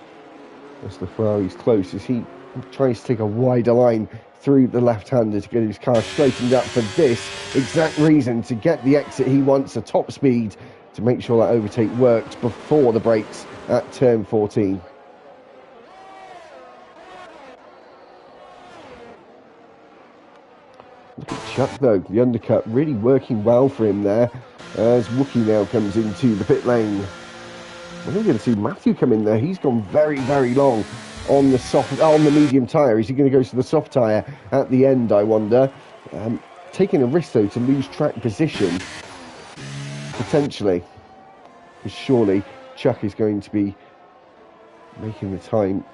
as the Ferrari's close, as he tries to take a wider line through the left-hander to get his car straightened up for this exact reason, to get the exit he wants, a top speed, to make sure that overtake worked before the brakes at turn 14. Look at Chuck though, the undercut really working well for him there, as Wookie now comes into the pit lane. We're going to see Matthew come in there. He's gone very, very long on the medium tyre. Is he going to go to the soft tyre at the end, I wonder? Taking a risk though to lose track position, potentially, because surely Chuck is going to be making the time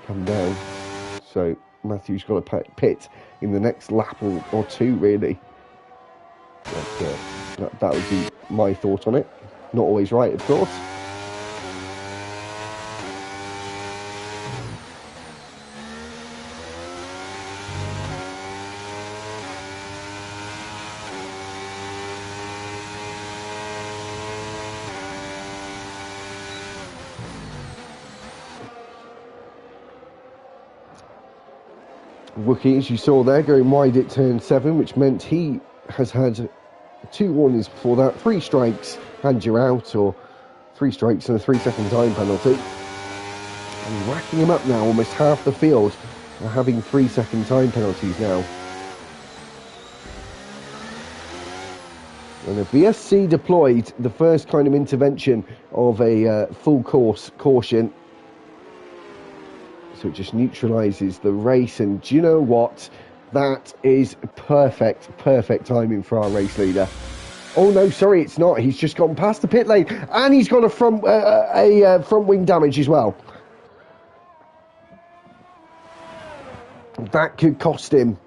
come down. So Matthew's got to pit in the next lap or two, really. But, that would be my thought on it. Not always right, of course. Wookie, as you saw there, going wide at turn 7, which meant he has had 2 warnings before that, 3 strikes and you're out, or 3 strikes and a 3-second time penalty. And racking him up now, almost half the field are having 3-second time penalties now. And the VSC deployed the first kind of intervention of a full course caution. So it just neutralises the race, and do you know what? That is perfect timing for our race leader. Oh no, sorry, it's not. He's just gone past the pit lane, and he's got a front wing damage as well. That could cost him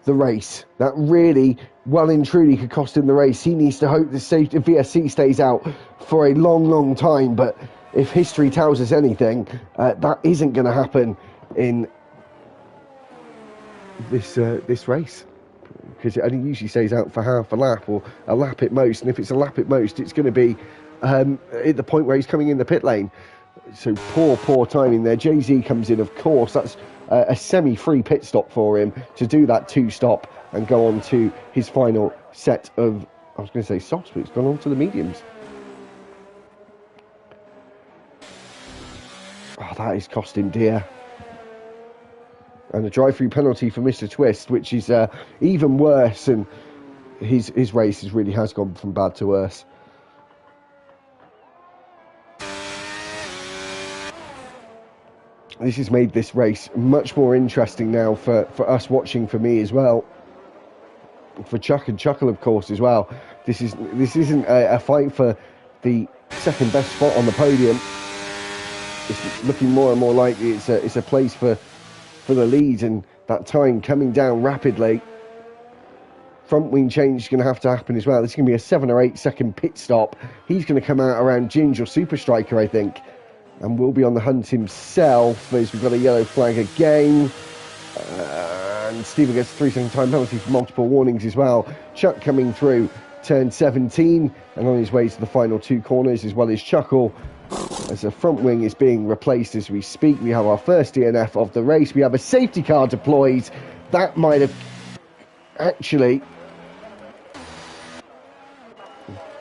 the race. That really, well and truly, could cost him the race. He needs to hope the VSC stays out for a long time, but if history tells us anything, that isn't going to happen in this race, because it only usually stays out for half a lap or a lap at most, and if it's a lap at most, it's going to be at the point where he's coming in the pit lane. So poor timing there. Jay-Z comes in, of course. That's a semi-free pit stop for him to do that 2-stop and go on to his final set of, I was going to say softs, but it's gone on to the mediums. Oh, that is cost him dear. And a drive-through penalty for Mr. Twist, which is even worse, and his race really has gone from bad to worse. This has made this race much more interesting now for us watching, for me as well. For Chuck and Chuckle, of course, as well. This isn't a fight for the second best spot on the podium. It's looking more and more likely it's a place for the lead, and that time coming down rapidly. Front wing change is going to have to happen as well. This is going to be a 7 or 8 second pit stop. He's going to come out around Ginge or Super Striker, I think, and will be on the hunt himself, as we've got a yellow flag again. And Steven gets a 3-second time penalty for multiple warnings as well. Chuck coming through turn 17 and on his way to the final 2 corners, as well as Chuckle. As the front wing is being replaced as we speak, we have our first DNF of the race. We have a safety car deployed. That might have actually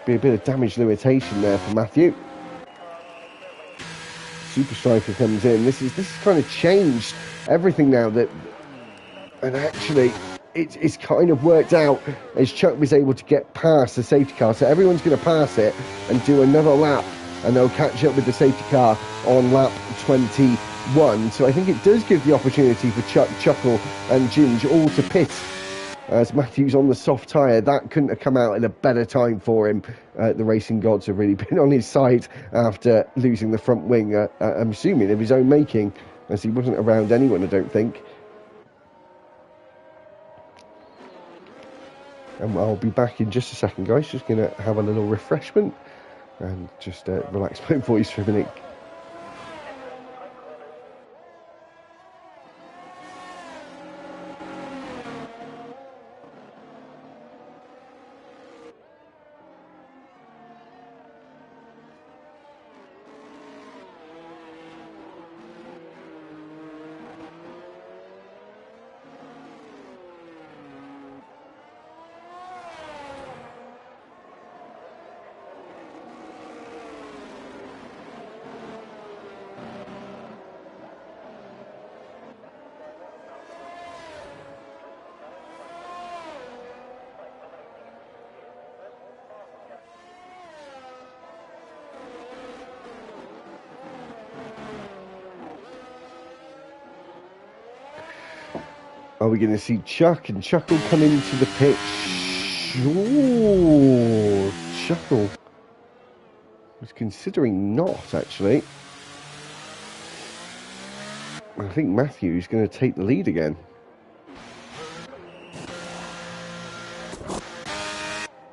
Be a bit of damage limitation there for Matthew. Super Striker comes in. This is kind of changed everything now, and actually it's kind of worked out as Chuck was able to get past the safety car. So everyone's going to pass it and do another lap, and they'll catch up with the safety car on lap 21. So I think it does give the opportunity for Chuck, Chuckle and Ginge all to pit, as Matthew's on the soft tyre. That couldn't have come out in a better time for him. The racing gods have really been on his side after losing the front wing, I'm assuming of his own making, as he wasn't around anyone, I don't think. And I'll be back in just a second, guys. Just going to have a little refreshment and just relax my voice for a minute. Are we going to see Chuck and Chuckle come into the pitch? Ooh, Chuckle was considering not, actually. I think Matthew's going to take the lead again.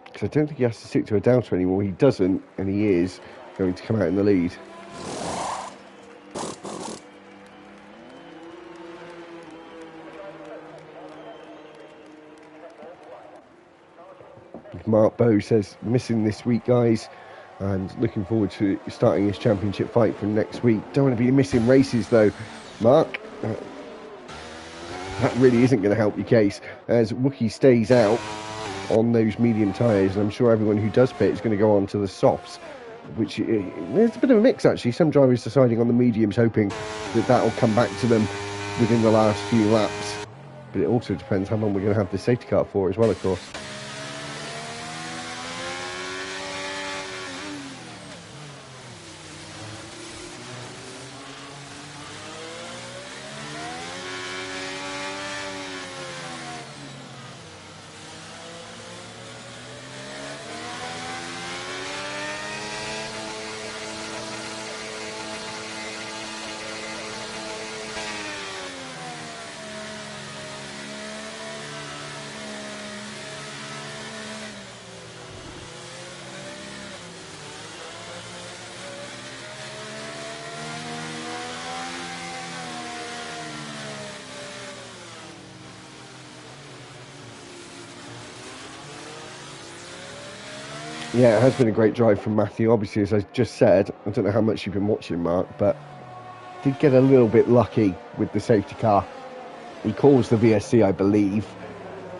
Because I don't think he has to stick to a doubter anymore. He doesn't, and he is going to come out in the lead. Mark Bow says, missing this week, guys, and looking forward to starting his championship fight from next week. Don't want to be missing races, though, Mark. That really isn't going to help your case, as Wookie stays out on those medium tyres, and I'm sure everyone who does pit is going to go on to the softs, which there's a bit of a mix, actually. Some drivers deciding on the mediums, hoping that will come back to them within the last few laps. But it also depends how long we're going to have the safety car for as well, of course. Yeah, it has been a great drive from Matthew. Obviously, as I just said, I don't know how much you've been watching, Mark, but did get a little bit lucky with the safety car. He caused the VSC, I believe.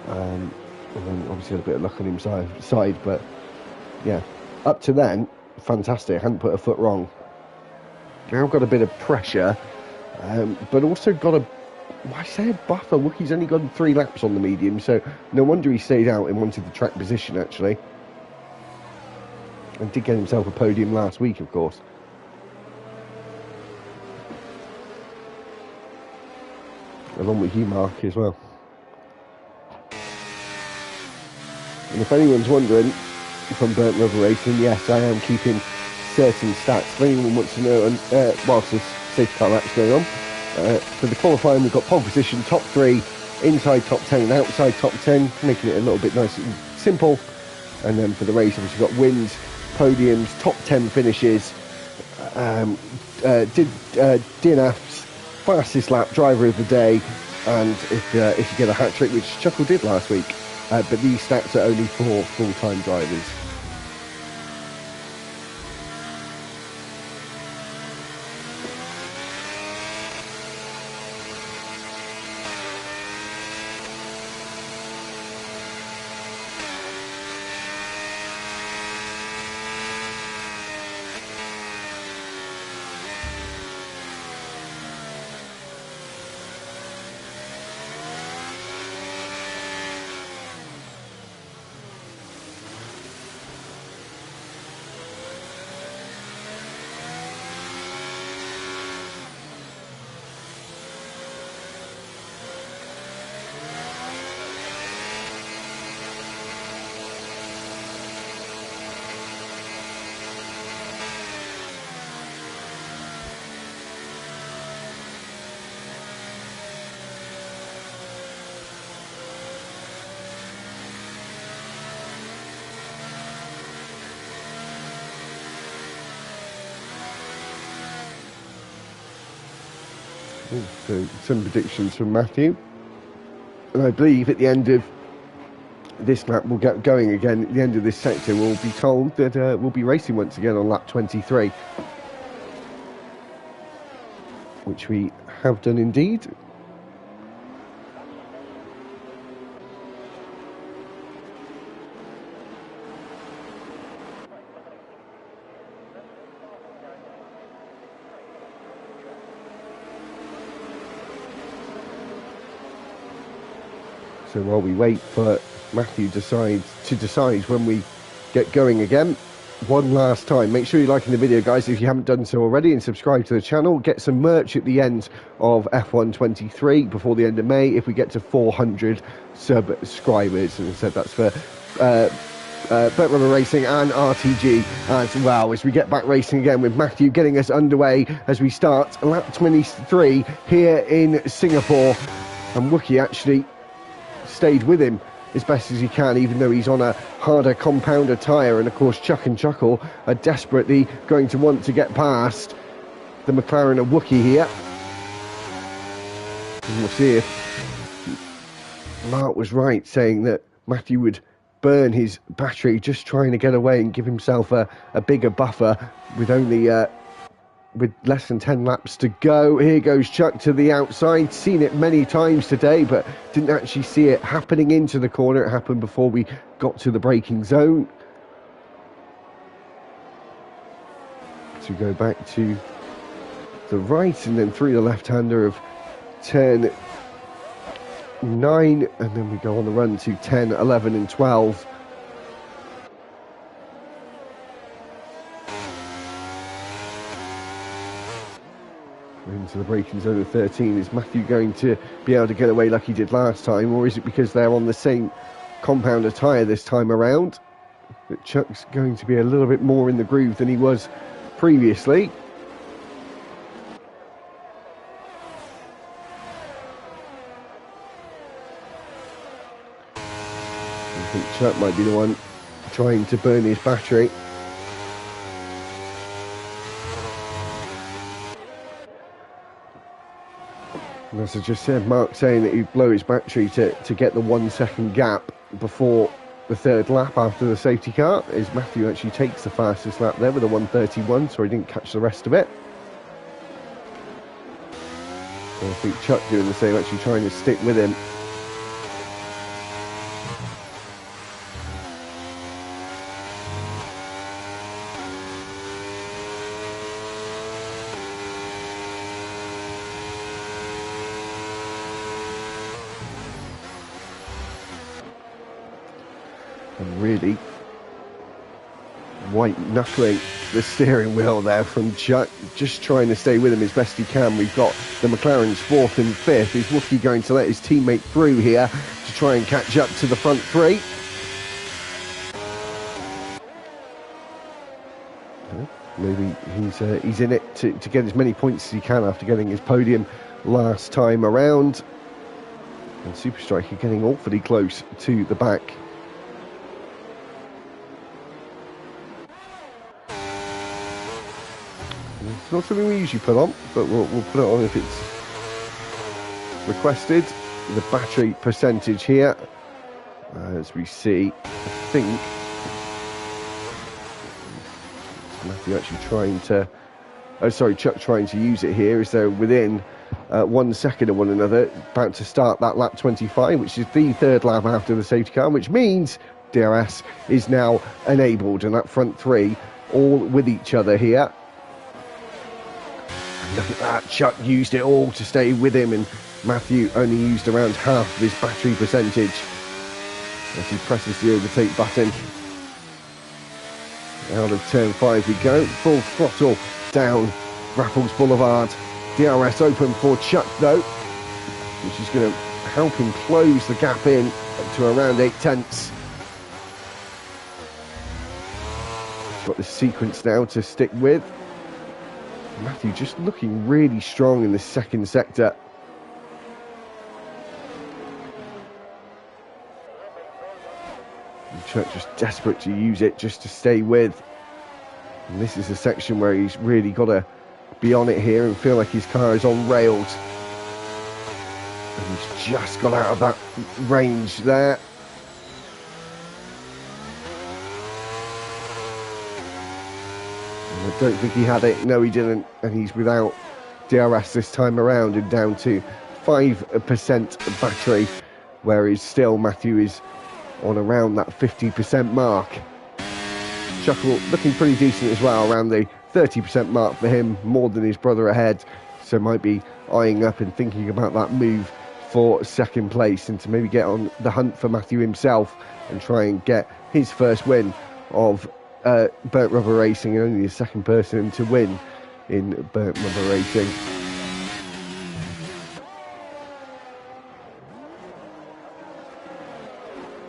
And then obviously had a bit of luck on his side, but yeah, up to then, fantastic. Hadn't put a foot wrong. Now got a bit of pressure, but also got a, I say a buffer. Wookie's only got 3 laps on the medium, so no wonder he stayed out and wanted the track position, actually. And did get himself a podium last week, of course. Along with you, Mark, as well. And if anyone's wondering, from Burnt River Racing, yes, I am keeping certain stats. If anyone wants to know, whilst this safety car lap's going on, for the qualifying, we've got pole position, top 3, inside top 10 and outside top 10, making it a little bit nice and simple. And then for the race, obviously we've got wins, podiums, top 10 finishes, DNF's fastest lap, driver of the day, and if you get a hat-trick, which Chuckle did last week. But these stats are only for full-time drivers. So some predictions from Matthew. And I believe at the end of this lap we'll get going again. At the end of this sector we'll be told that we'll be racing once again on lap 23. Which we have done indeed. So while we wait for Matthew to decide when we get going again, one last time, make sure you're liking the video, guys, if you haven't done so already, and subscribe to the channel. Get some merch at the end of F123 before the end of May if we get to 400 subscribers. And I said that's for Burt Rubber Racing and RTG as well, as we get back racing again with Matthew getting us underway as we start lap 23 here in Singapore. And Wookie actually stayed with him as best as he can, even though he's on a harder compounder tyre. And of course Chuck and Chuckle are desperately going to want to get past the McLaren of Wookie here. And we'll see if Mark was right saying that Matthew would burn his battery just trying to get away and give himself a bigger buffer with only with less than 10 laps to go. Here goes Chuck to the outside. Seen it many times today, but didn't actually see it happening into the corner. It happened before we got to the braking zone. To go back to the right and then through the left-hander of turn 9, and then we go on the run to 10, 11 and 12. Into the braking zone of 13. Is Matthew going to be able to get away like he did last time, or is it because they're on the same compounder tyre this time around that Chuck's going to be a little bit more in the groove than he was previously? I think Chuck might be the one trying to burn his battery. And as I just said, Mark saying that he'd blow his battery to get the 1 second gap before the third lap after the safety car, as Matthew actually takes the fastest lap there with a 1:31, so he didn't catch the rest of it. And I think Chuck doing the same, actually trying to stick with him. And really white knuckling the steering wheel there from Chuck, just trying to stay with him as best he can. We've got the McLaren's 4th and 5th. Is Wookie going to let his teammate through here to try and catch up to the front three? Maybe he's in it to get as many points as he can after getting his podium last time around. And Super Striker getting awfully close to the back. It's not something we usually put on, but we'll put it on if it's requested. The battery percentage here, as we see, I think Matthew actually trying to, Chuck trying to use it here, as they're within 1 second of one another, about to start that lap 25, which is the third lap after the safety car, which means DRS is now enabled, and that front three all with each other here. Look at that, Chuck used it all to stay with him, and Matthew only used around half of his battery percentage as he presses the overtake button. Out of turn 5 we go, full throttle down Raffles Boulevard. DRS open for Chuck though, which is going to help him close the gap in up to around 8/10. He's got the sequence now to stick with. Matthew just looking really strong in the second sector. And Chuck just desperate to use it just to stay with. And this is a section where he's really got to be on it here and feel like his car is on rails And he's just got out of that range there. And I don't think he had it. No, he didn't. And he's without DRS this time around and down to 5% battery, whereas still Matthew is on around that 50% mark. Chuckle looking pretty decent as well, around the 30% mark for him, more than his brother ahead, so might be eyeing up and thinking about that move for second place and to maybe get on the hunt for Matthew himself and try and get his first win of burnt rubber racing, and only the second person to win in burnt rubber racing.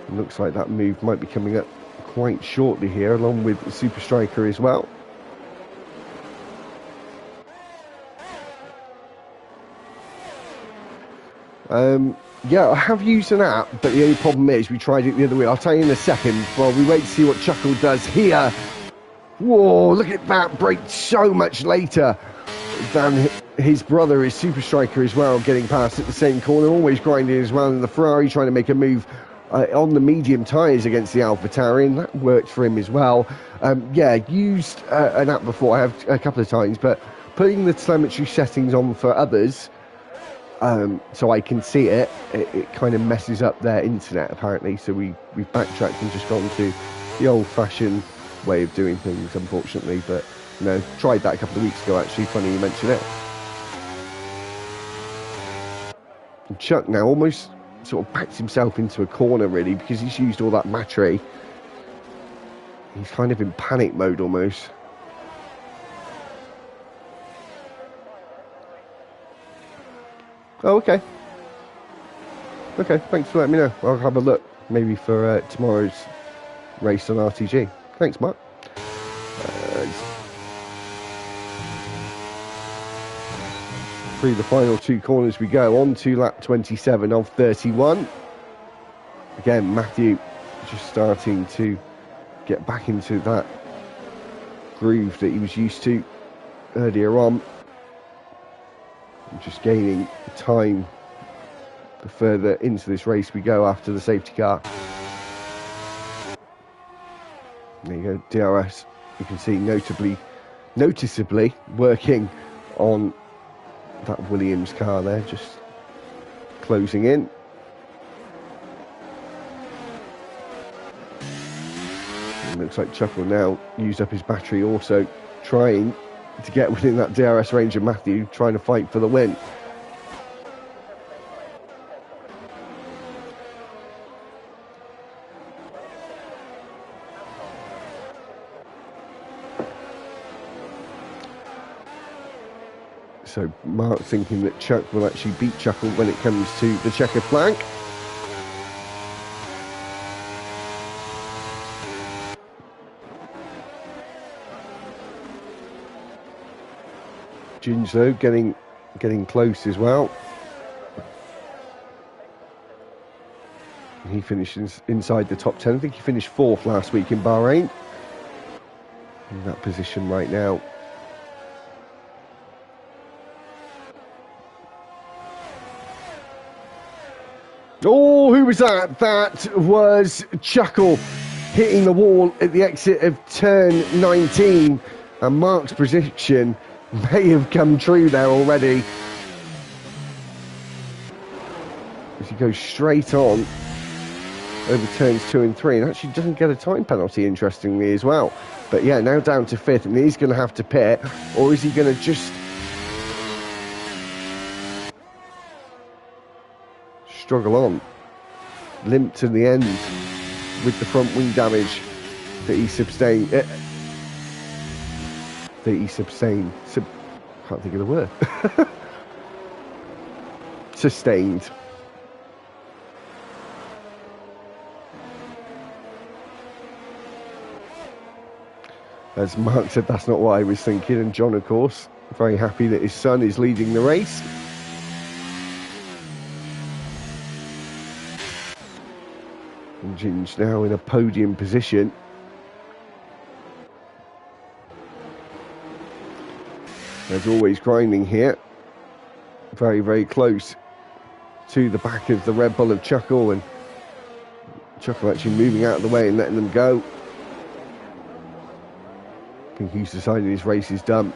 It looks like that move might be coming up quite shortly here, along with Super Striker as well. Yeah, I have used an app, but the only problem is we tried it the other week. I'll tell you in a second. Well, we wait to see what Chuckle does here. Whoa, look at that, braked so much later than his brother, his Super Striker as well, getting past at the same corner, always grinding as well, and the Ferrari trying to make a move on the medium tyres against the AlphaTauri, and that worked for him as well. Yeah, used an app before, I have a couple of times, but putting the telemetry settings on for others, so I can see it, it kind of messes up their internet apparently, so we've backtracked and just gone to the old-fashioned way of doing things, unfortunately. But you know, tried that a couple of weeks ago actually, funny you mention it. And Chuck now almost sort of backs himself into a corner really, because he's used all that battery. He's kind of in panic mode almost. Oh, okay. Okay, thanks for letting me know. I'll have a look, maybe for tomorrow's race on RTG. Thanks, Mark. Through the final two corners we go, on to lap 27 of 31. Again, Matthew just starting to get back into that groove that he was used to earlier on. Just gaining time the further into this race we go after the safety car. There you go, DRS, you can see noticeably working on that Williams car there, just closing in. It looks like Chuckle now used up his battery, also trying to get within that DRS range of Matthew, trying to fight for the win. So Mark thinking that Chuck will actually beat Chuckle when it comes to the checkered flag. Ginge though getting close as well. He finishes inside the top 10. I think he finished 4th last week in Bahrain. In that position right now. Oh, who was that? That was Chuckle hitting the wall at the exit of turn 19. And Mark's prediction may have come true there already, as he goes straight on over turns 2 and 3, and actually doesn't get a time penalty, interestingly, as well. But yeah, now down to 5th, and he's going to have to pit, or is he going to just struggle on, limp to the end with the front wing damage that he sustained. Can't think of the word. Sustained. As Mark said, that's not what I was thinking. And John, of course, very happy that his son is leading the race. And Ginge now in a podium position. As always, grinding here. Very, very close to the back of the Red Bull of Chuckle, and Chuckle actually moving out of the way and letting them go. I think he's decided his race is done.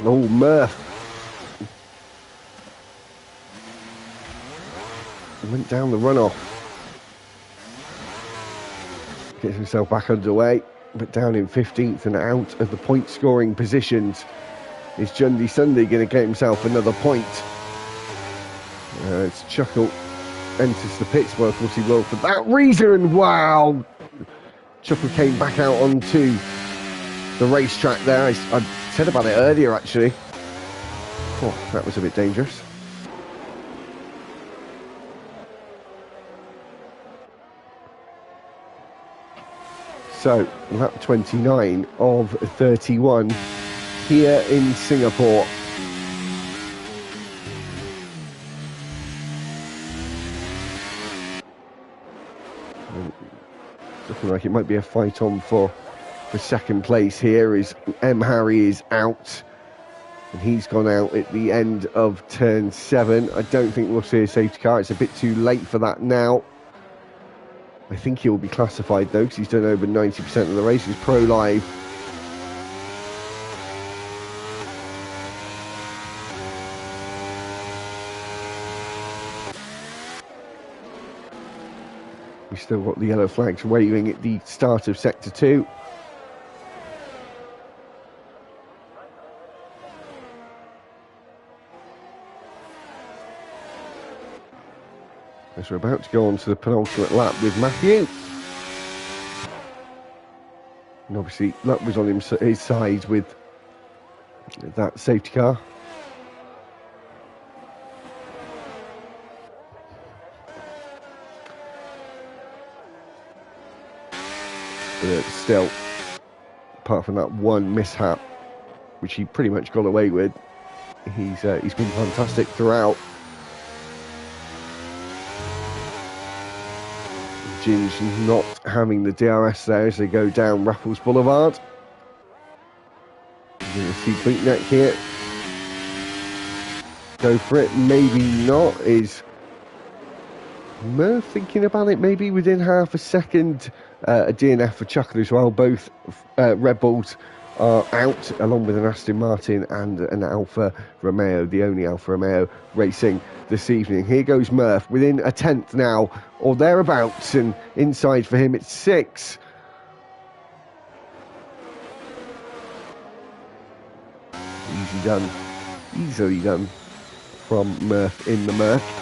Oh, Murph went down the runoff. Gets himself back underway, but down in 15th and out of the point scoring positions. Is Jundy Sunday going to get himself another point? As Chuckle enters the pits, well, of course he will for that reason. Wow! Chuckle came back out onto the racetrack there. I said about it earlier, actually. Oh, that was a bit dangerous. So, lap 29 of 31 here in Singapore. Looking like it might be a fight on for second place here, as M. Harry is out. And he's gone out at the end of turn 7. I don't think we'll see a safety car. It's a bit too late for that now. I think he'll be classified though, because he's done over 90% of the race. He's Pro Live. We've still got the yellow flags waving at the start of Sector 2. As we're about to go on to the penultimate lap with Matthew. And obviously luck was on his side with that safety car. But still, apart from that one mishap, which he pretty much got away with, he's been fantastic throughout. Ginge not having the DRS there as they go down Raffles Boulevard. You're going to see Beatneck here. Go for it, maybe not. Is Murph thinking about it? Maybe within half a second. A DNF for Chuckle as well. Both Red Bulls are out, along with an Aston Martin and an Alfa Romeo, the only Alfa Romeo racing this evening. Here goes Murph, within a tenth now, or thereabouts, and inside for him it's 6. Easily done from Murph in the Murph.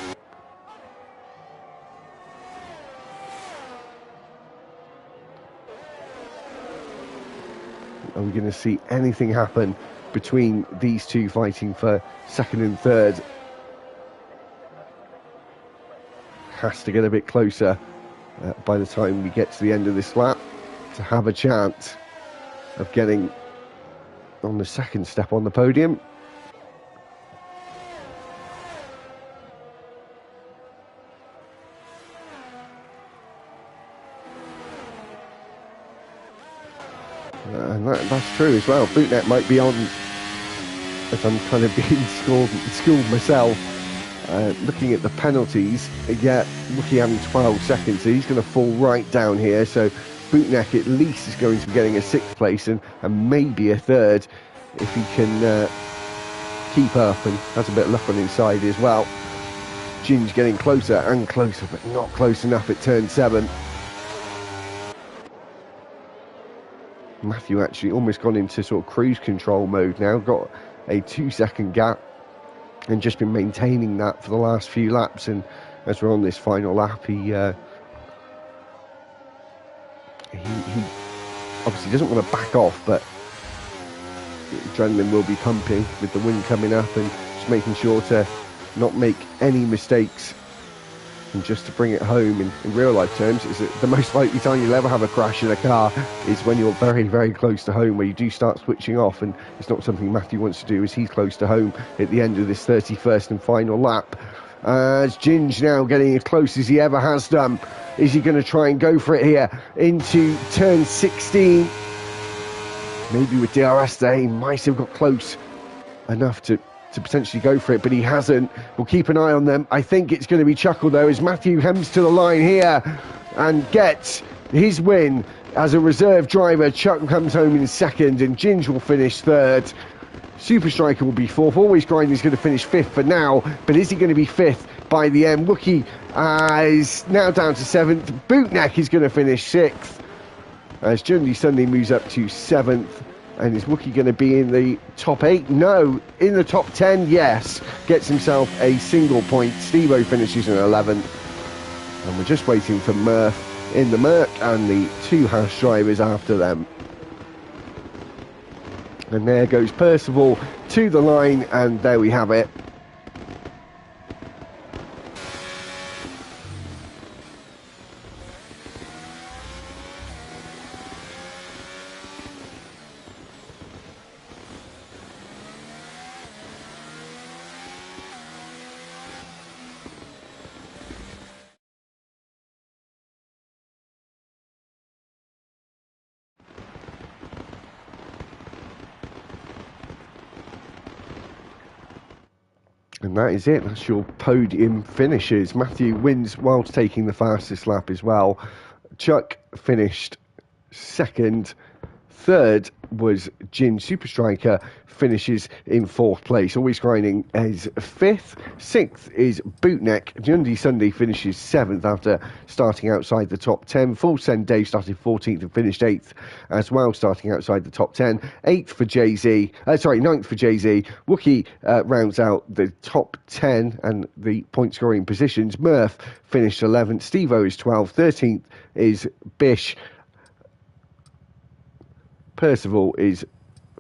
Are we going to see anything happen between these two fighting for second and third? Has to get a bit closer by the time we get to the end of this lap to have a chance of getting on the second step on the podium. And that's true as well. Bootnet might be on, as I'm kind of being schooled myself, looking at the penalties. Yeah, Rookie having 12 seconds, so he's going to fall right down here. So Bootneck at least is going to be getting a 6th place and maybe a 3rd if he can keep up and has a bit of luck on his side as well. Ginge getting closer and closer, but not close enough at turn 7. Matthew actually almost gone into sort of cruise control mode now, got a 2-second gap and just been maintaining that for the last few laps. And as we're on this final lap, he obviously doesn't want to back off, but adrenaline will be pumping with the wind coming up, and just making sure to not make any mistakes. And just to bring it home in real life terms, is that the most likely time you'll ever have a crash in a car is when you're very, very close to home, where you do start switching off, and it's not something Matthew wants to do as he's close to home at the end of this 31st and final lap. As Ginge now getting as close as he ever has done. Is he going to try and go for it here into turn 16? Maybe with DRS there, he might have got close enough to to potentially go for it, but he hasn't. We'll keep an eye on them. I think it's going to be Chuckle, though, as Matthew hems to the line here and gets his win as a reserve driver. Chuck comes home in second, and Ginge will finish third. Super Striker will be fourth. Always Grinding is going to finish fifth for now, but is he going to be fifth by the end? Wookie is now down to seventh. Bootneck is going to finish sixth, as Jundy Sunday moves up to seventh. And is Wookie going to be in the top 8? No. In the top 10? Yes. Gets himself a single point. Steve-O finishes in 11th. And we're just waiting for Murph in the Merc and the 2 Hash drivers after them. And there goes Percival to the line, and there we have it. And that is it. That's your podium finishes. Matthew wins whilst taking the fastest lap as well. Chuck finished second. Third was Jin Super Striker, finishes in fourth place. Always Grinding is fifth. Sixth is Bootneck. Jundy Sunday finishes seventh after starting outside the top 10. Full Send Dave started 14th and finished 8th as well, starting outside the top 10. 8th for Jay-Z. 9th for Jay-Z. Wookie rounds out the top 10 and the point scoring positions. Murph finished 11th. Steve-O is 12th. 13th is Bish. Percival is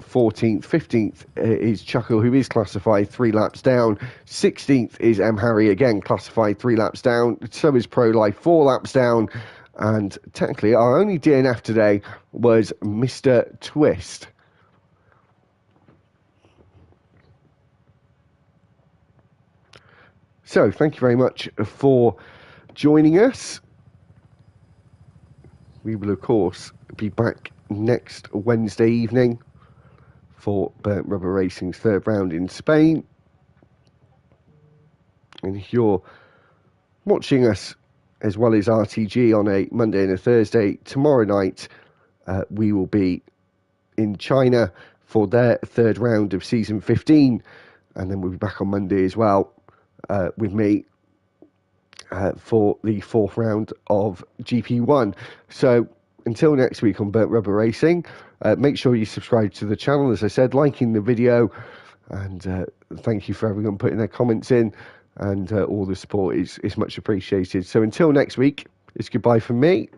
14th. 15th is Chuckle, who is classified 3 laps down. 16th is M. Harry, again classified 3 laps down. So is Pro Life 4 laps down. And technically, our only DNF today was Mr. Twist. So, thank you very much for joining us. We will, of course, be back next Wednesday evening for Burnt Rubber Racing's third round in Spain. And if you're watching us as well as RTG on a Monday and a Thursday, tomorrow night we will be in China for their third round of season 15, and then we'll be back on Monday as well with me for the fourth round of GP1. So until next week on Burnt Rubber Racing, make sure you subscribe to the channel, as I said, liking the video, and thank you for everyone putting their comments in, and all the support is much appreciated. So until next week, it's goodbye from me.